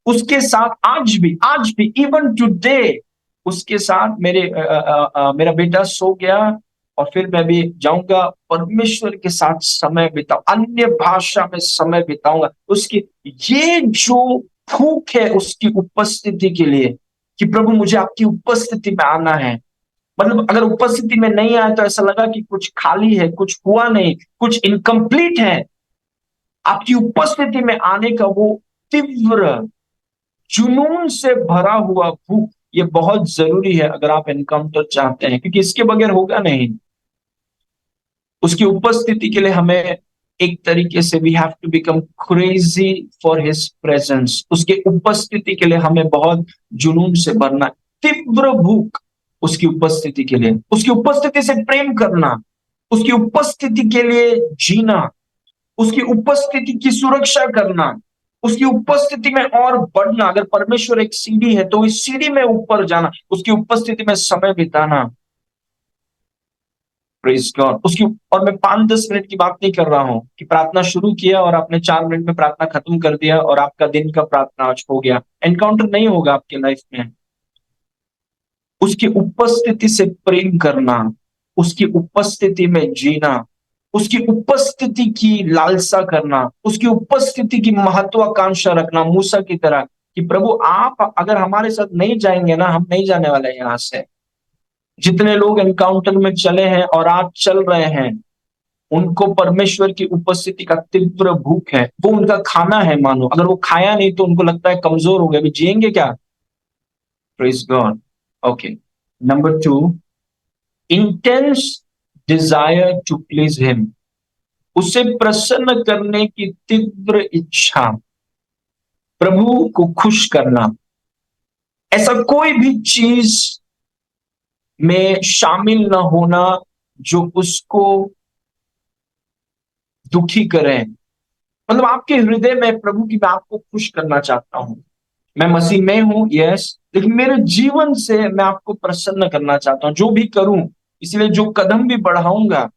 उसके साथ आज भी इवन टुडे, उसके साथ मेरा बेटा सो गया और फिर मैं भी जाऊंगा परमेश्वर के साथ समय बिताऊं, अन्य भाषा में समय बिताऊंगा, उसकी ये जो भूख है उसकी उपस्थिति के लिए, कि प्रभु मुझे आपकी उपस्थिति में आना है। मतलब अगर उपस्थिति में नहीं आए तो ऐसा लगा कि कुछ खाली है, कुछ हुआ नहीं, कुछ इनकम्प्लीट है। आपकी उपस्थिति में आने का वो तीव्र जुनून से भरा हुआ भूख, ये बहुत जरूरी है अगर आप एनकाउंटर चाहते हैं, क्योंकि इसके बगैर होगा नहीं। उसकी उपस्थिति के लिए हमें एक तरीके से we have to become crazy for his presence. उसके उपस्थिति के लिए हमें बहुत जुनून से भरना, तीव्र भूख उसकी उपस्थिति के लिए, उसकी उपस्थिति से प्रेम करना, उसकी उपस्थिति के लिए जीना, उसकी उपस्थिति की सुरक्षा करना, उसकी उपस्थिति में और बढ़ना। अगर परमेश्वर एक सीढ़ी है तो इस सीढ़ी में ऊपर जाना, उसकी उपस्थिति में समय बिताना। Praise God. उसकी, और मैं 5-10 मिनट की बात नहीं कर रहा हूं कि प्रार्थना शुरू किया और आपने 4 मिनट में प्रार्थना खत्म कर दिया और आपका दिन का प्रार्थना आज हो गया। एनकाउंटर नहीं होगा आपके लाइफ में। उसकी उपस्थिति से प्रेम करना, उसकी उपस्थिति में जीना, उसकी उपस्थिति की लालसा करना, उसकी उपस्थिति की महत्वाकांक्षा रखना, मूसा की तरह कि प्रभु आप अगर हमारे साथ नहीं जाएंगे ना, हम नहीं जाने वाले यहां से। जितने लोग एनकाउंटर में चले हैं और आज चल रहे हैं, उनको परमेश्वर की उपस्थिति का तीव्र भूख है। वो उनका खाना है, मानो अगर वो खाया नहीं तो उनको लगता है कमजोर हो गए, अभी जिएंगे क्या। Praise God. Okay, number 2, intense desire to please him. उसे प्रसन्न करने की तीव्र इच्छा, प्रभु को खुश करना। ऐसा कोई भी चीज में शामिल न होना जो उसको दुखी करे। मतलब आपके हृदय में प्रभु की, मैं आपको खुश करना चाहता हूं, मैं मसीह में हूं, यस, लेकिन मेरे जीवन से मैं आपको प्रसन्न करना चाहता हूं जो भी करूं। इसलिए जो कदम भी बढ़ाऊंगा,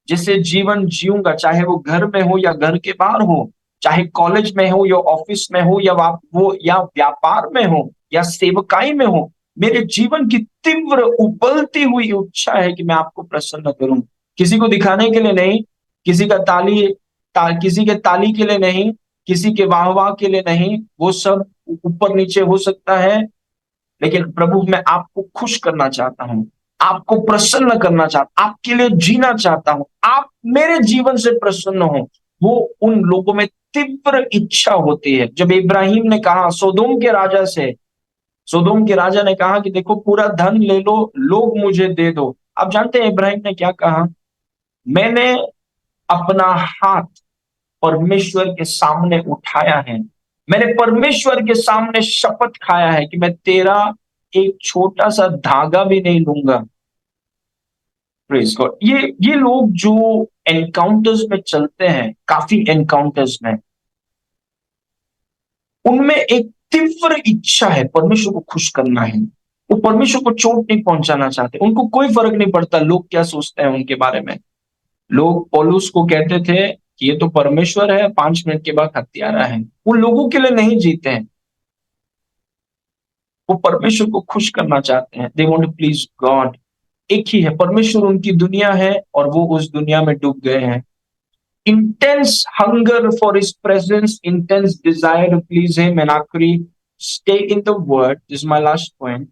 जैसे जीवन जीऊंगा, चाहे वो घर में हो या घर के बाहर हो, चाहे कॉलेज में हो या ऑफिस में हो, या वो या व्यापार में हो या सेवकाई में हो, मेरे जीवन की तीव्र उबलती हुई इच्छा है कि मैं आपको प्रसन्न करूं। किसी को दिखाने के लिए नहीं, किसी का किसी के ताली के लिए नहीं, किसी के वाहवाह के लिए नहीं, वो सब ऊपर नीचे हो सकता है, लेकिन प्रभु मैं आपको खुश करना चाहता हूं, आपको प्रसन्न करना चाहता, आपके लिए जीना चाहता हूं, आप मेरे जीवन से प्रसन्न हो। वो उन लोगों में तीव्र इच्छा होती है। जब इब्राहिम ने कहा सोदोम के राजा से, सोदोम के राजा ने कहा कि देखो पूरा धन ले लो, लोग मुझे दे दो। आप जानते हैं इब्राहिम ने क्या कहा? मैंने अपना हाथ परमेश्वर के सामने उठाया है, मैंने परमेश्वर के सामने शपथ खाया है कि मैं तेरा एक छोटा सा धागा भी नहीं लूंगा। Praise God. ये लोग जो एनकाउंटर्स में चलते हैं, काफी एनकाउंटर्स में, उनमें एक तीव्र इच्छा है परमेश्वर को खुश करना है। वो परमेश्वर को चोट नहीं पहुंचाना चाहते, उनको कोई फर्क नहीं पड़ता लोग क्या सोचते हैं उनके बारे में। लोग पौलुस को कहते थे कि ये तो परमेश्वर है, 5 मिनट के बाद हत्यारा है। वो लोगों के लिए नहीं जीते हैं, वो परमेश्वर को खुश करना चाहते हैं। They want to please God. एक ही है परमेश्वर, उनकी दुनिया है और वो उस दुनिया में डूब गए हैं। Intense hunger for his presence, intense desire to please him, and आखिरी, stay in the word, this is my last point,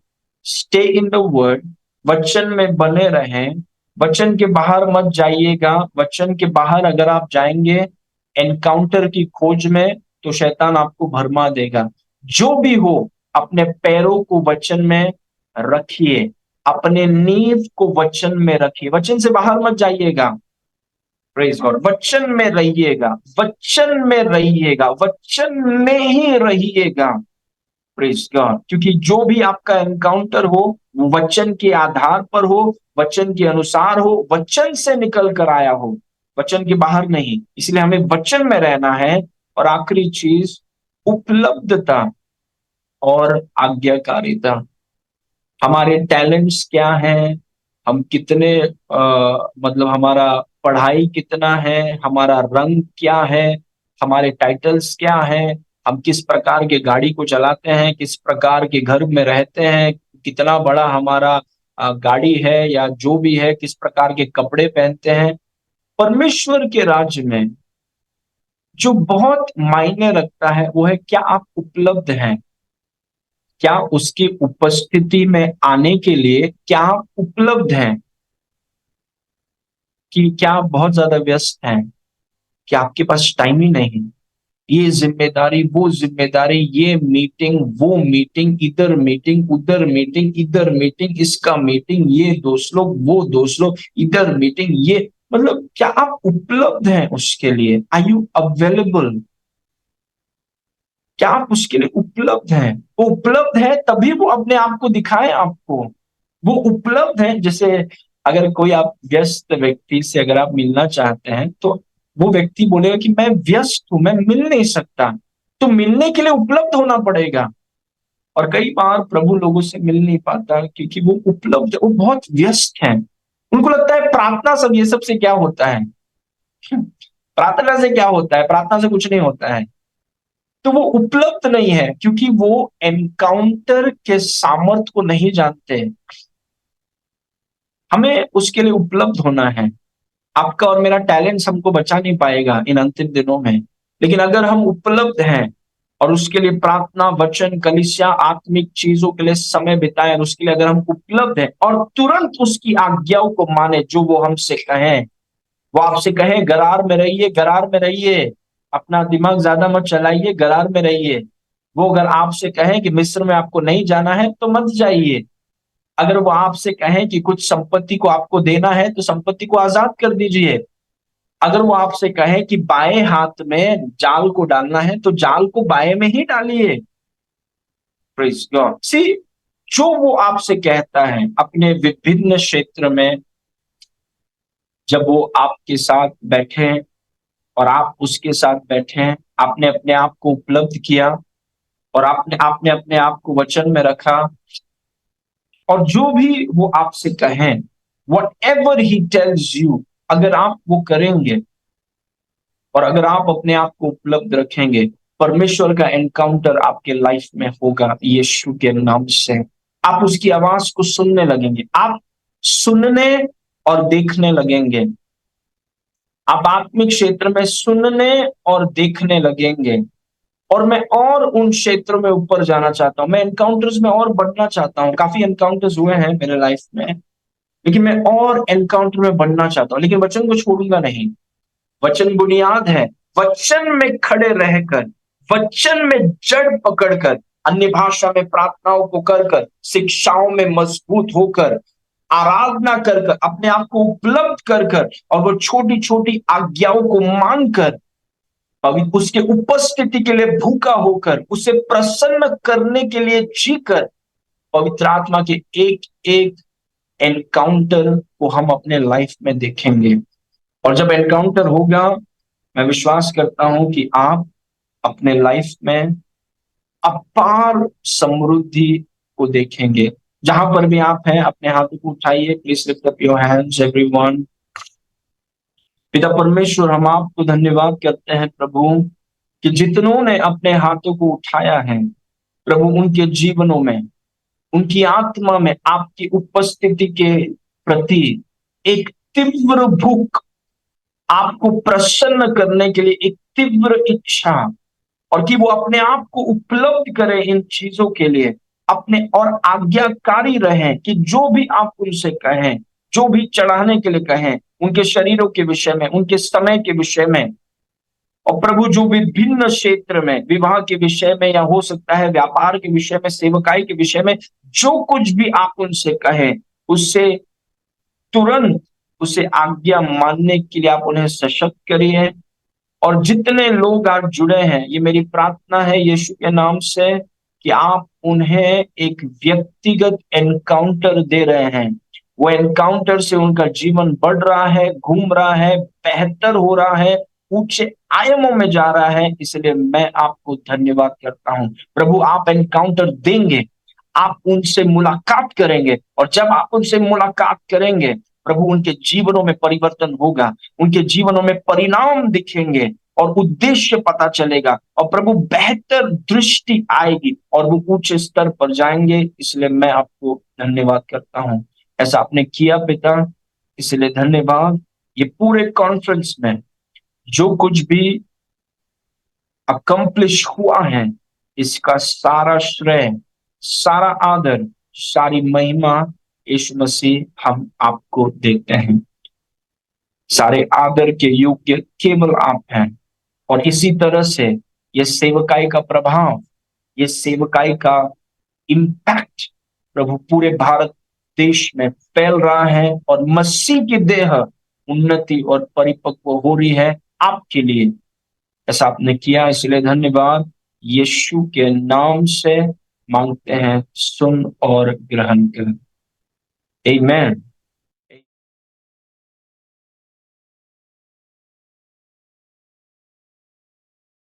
stay in the word. वचन में बने रहें, वचन के बाहर मत जाइएगा। वचन के बाहर अगर आप जाएंगे एनकाउंटर की खोज में, तो शैतान आपको भरमा देगा। जो भी हो, अपने पैरों को वचन में रखिए, अपने नींव को वचन में रखिए, वचन से बाहर मत जाइएगा। Praise God. वचन में रहिएगा, वचन में रहिएगा, वचन में ही रहिएगा। Praise God. क्योंकि जो भी आपका एनकाउंटर हो वो वचन के आधार पर हो, वचन के अनुसार हो, वचन से निकल कर आया हो, वचन के बाहर नहीं। इसलिए हमें वचन में रहना है। और आखिरी चीज, उपलब्धता और आज्ञाकारिता। हमारे टैलेंट्स क्या हैं, हम कितने मतलब हमारा पढ़ाई कितना है, हमारा रंग क्या है, हमारे टाइटल्स क्या हैं, हम किस प्रकार के गाड़ी को चलाते हैं, किस प्रकार के घर में रहते हैं, कितना बड़ा हमारा गाड़ी है या जो भी है, किस प्रकार के कपड़े पहनते हैं। परमेश्वर के राज्य में जो बहुत मायने रखता है वो है क्या आप उपलब्ध हैं, क्या उसकी उपस्थिति में आने के लिए क्या आप उपलब्ध हैं, कि क्या आप बहुत ज्यादा व्यस्त हैं, कि आपके पास टाइम ही नहीं। ये जिम्मेदारी वो जिम्मेदारी, ये मीटिंग वो मीटिंग, इधर मीटिंग उधर मीटिंग, इधर मीटिंग इसका मीटिंग, ये दोस्त लोग वो दोस्त लोग, इधर मीटिंग, ये मतलब क्या आप उपलब्ध हैं उसके लिए? Are you available? क्या आप उसके लिए उपलब्ध हैं? वो उपलब्ध है तभी वो अपने आप को दिखाए आपको। वो उपलब्ध है। जैसे अगर कोई आप व्यस्त व्यक्ति से अगर आप मिलना चाहते हैं तो वो व्यक्ति बोलेगा कि मैं व्यस्त हूं, मैं मिल नहीं सकता। तो मिलने के लिए उपलब्ध होना पड़ेगा। और कई बार प्रभु लोगों से मिल नहीं पाता क्योंकि वो उपलब्ध, वो बहुत व्यस्त हैं। उनको लगता है प्रार्थना सब ये सब से क्या होता है, प्रार्थना से क्या होता है, प्रार्थना से कुछ नहीं होता है। तो वो उपलब्ध नहीं है क्योंकि वो एनकाउंटर के सामर्थ्य को नहीं जानते। हमें उसके लिए उपलब्ध होना है। आपका और मेरा टैलेंट्स हमको बचा नहीं पाएगा इन अंतिम दिनों में, लेकिन अगर हम उपलब्ध हैं और उसके लिए प्रार्थना, वचन, कलीसिया, आत्मिक चीजों के लिए समय बिताएं, और उसके लिए अगर हम उपलब्ध हैं और तुरंत उसकी आज्ञाओं को माने जो वो हमसे कहें। वो आपसे कहें गरार में रहिए, गरार में रहिए, अपना दिमाग ज्यादा मत चलाइए, गरार में रहिए। वो अगर आपसे कहें कि मिस्र में आपको नहीं जाना है तो मत जाइए। अगर वो आपसे कहें कि कुछ संपत्ति को आपको देना है तो संपत्ति को आजाद कर दीजिए। अगर वो आपसे कहें कि बाएं हाथ में जाल को डालना है तो जाल को बाएं में ही डालिए। Praise God. सी, जो वो आपसे कहता है अपने विभिन्न क्षेत्र में, जब वो आपके साथ बैठे और आप उसके साथ बैठे, आपने अपने आप को उपलब्ध किया और आपने आपने अपने आप को वचन में रखा, और जो भी वो आपसे कहें, what ever he tells you, अगर आप वो करेंगे और अगर आप अपने आप को उपलब्ध रखेंगे, परमेश्वर का एनकाउंटर आपके लाइफ में होगा यीशु के नाम से। आप उसकी आवाज को सुनने लगेंगे, आप सुनने और देखने लगेंगे। आप आत्मिक क्षेत्र में सुनने और देखने लगेंगे। और मैं और उन क्षेत्रों में ऊपर जाना चाहता हूं, मैं एनकाउंटर्स में और बढ़ना चाहता हूं। काफी एनकाउंटर्स हुए हैं मेरे लाइफ में, लेकिन मैं और एनकाउंटर में बढ़ना चाहता हूं, लेकिन वचन को छोड़ूंगा नहीं। वचन बुनियाद है। वचन में खड़े रहकर, वचन में जड़ पकड़कर, अन्य भाषा में प्रार्थनाओं को कर कर, शिक्षाओं में मजबूत होकर, आराधना कर कर, अपने आप को उपलब्ध कर कर, और वो छोटी छोटी आज्ञाओं को मानकर, पवित्र उसके उपस्थिति के लिए भूखा होकर, उसे प्रसन्न करने के लिए जीकर, पवित्र आत्मा के एक एक एनकाउंटर को हम अपने लाइफ में देखेंगे। और जब एनकाउंटर होगा, मैं विश्वास करता हूं कि आप अपने लाइफ में अपार समृद्धि को देखेंगे। जहां पर भी आप हैं अपने हाथों को उठाइए। Please lift up your hands everyone. पिता परमेश्वर, हम आपको धन्यवाद करते हैं प्रभु कि जितनों ने अपने हाथों को उठाया है प्रभु, उनके जीवनों में, उनकी आत्मा में आपकी उपस्थिति के प्रति एक तीव्र भूख, आपको प्रसन्न करने के लिए एक तीव्र इच्छा, और कि वो अपने आप को उपलब्ध करें इन चीजों के लिए अपने, और आज्ञाकारी रहें कि जो भी आप उनसे कहें, जो भी चढ़ाने के लिए कहें, उनके शरीरों के विषय में, उनके समय के विषय में, और प्रभु जो विभिन्न क्षेत्र में, विवाह के विषय में, या हो सकता है व्यापार के विषय में, सेवकाई के विषय में, जो कुछ भी आप उनसे कहें, उससे तुरंत उसे आज्ञा मानने के लिए आप उन्हें सशक्त करिए। और जितने लोग आज जुड़े हैं, ये मेरी प्रार्थना है यीशु के नाम से कि आप उन्हें एक व्यक्तिगत एनकाउंटर दे रहे हैं। वो एनकाउंटर से उनका जीवन बढ़ रहा है, घूम रहा है, बेहतर हो रहा है, ऊंचे आयामों में जा रहा है, इसलिए मैं आपको धन्यवाद करता हूं। प्रभु, आप एनकाउंटर देंगे, आप उनसे मुलाकात करेंगे, और जब आप उनसे मुलाकात करेंगे प्रभु, उनके जीवनों में परिवर्तन होगा, उनके जीवनों में परिणाम दिखेंगे और उद्देश्य पता चलेगा, और प्रभु बेहतर दृष्टि आएगी और वो ऊंचे स्तर पर जाएंगे। इसलिए मैं आपको धन्यवाद करता हूं। ऐसा आपने किया पिता, इसलिए धन्यवाद। ये पूरे कॉन्फ्रेंस में जो कुछ भी अकम्प्लिश हुआ है, इसका सारा श्रेय, सारा आदर, सारी महिमा यीशु मसीह हम आपको देते हैं। सारे आदर के योग्य केवल आप हैं, और इसी तरह से ये सेवकाई का प्रभाव, ये सेवकाई का इम्पैक्ट प्रभु पूरे भारत देश में फैल रहा है, और मसीह की देह उन्नति और परिपक्व हो रही है आपके लिए। ऐसा आपने किया, इसलिए धन्यवाद। यीशु के नाम से मांगते हैं, सुन और ग्रहण कर। आमीन।